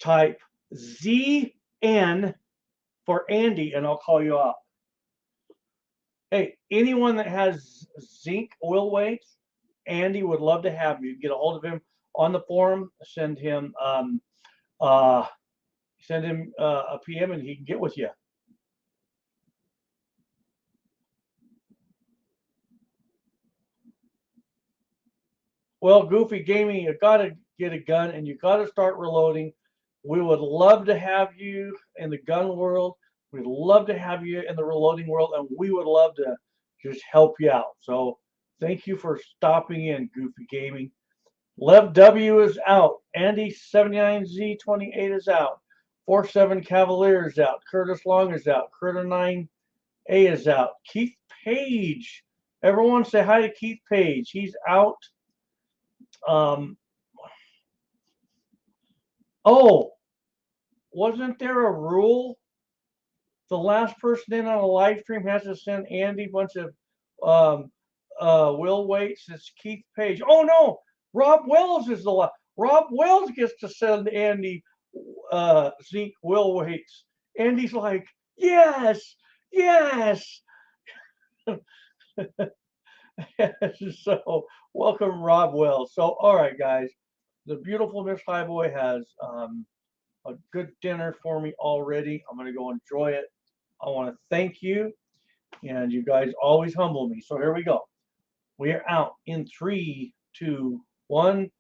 Type ZN for Andy, and I'll call you out. Hey, anyone that has zinc oil weights, Andy would love to have you. Get a hold of him on the forum. Send him a PM, and he can get with you. Well, Goofy Gaming, you got to get a gun, and you got to start reloading. We would love to have you in the gun world. We'd love to have you in the reloading world, and we would love to just help you out. So thank you for stopping in, Goofy Gaming. Lev W is out. Andy 79Z28 is out. 47 Cavalier is out. Curtis Long is out. Curtis 9A is out. Keith Page. Everyone say hi to Keith Page. He's out. Oh, wasn't there a rule? The last person in on a live stream has to send Andy a bunch of will weights. It's Keith Page. Oh no, Rob Wells is the last. Rob Wells gets to send Andy zinc will weights. Andy's like, yes, yes. So welcome, Rob Wells. So all right, guys, the beautiful Miss Highboy has a good dinner for me already. I'm gonna go enjoy it. I want to thank you, and you guys always humble me. So here we go. We are out in 3, 2, 1.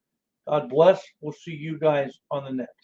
God bless. We'll see you guys on the next.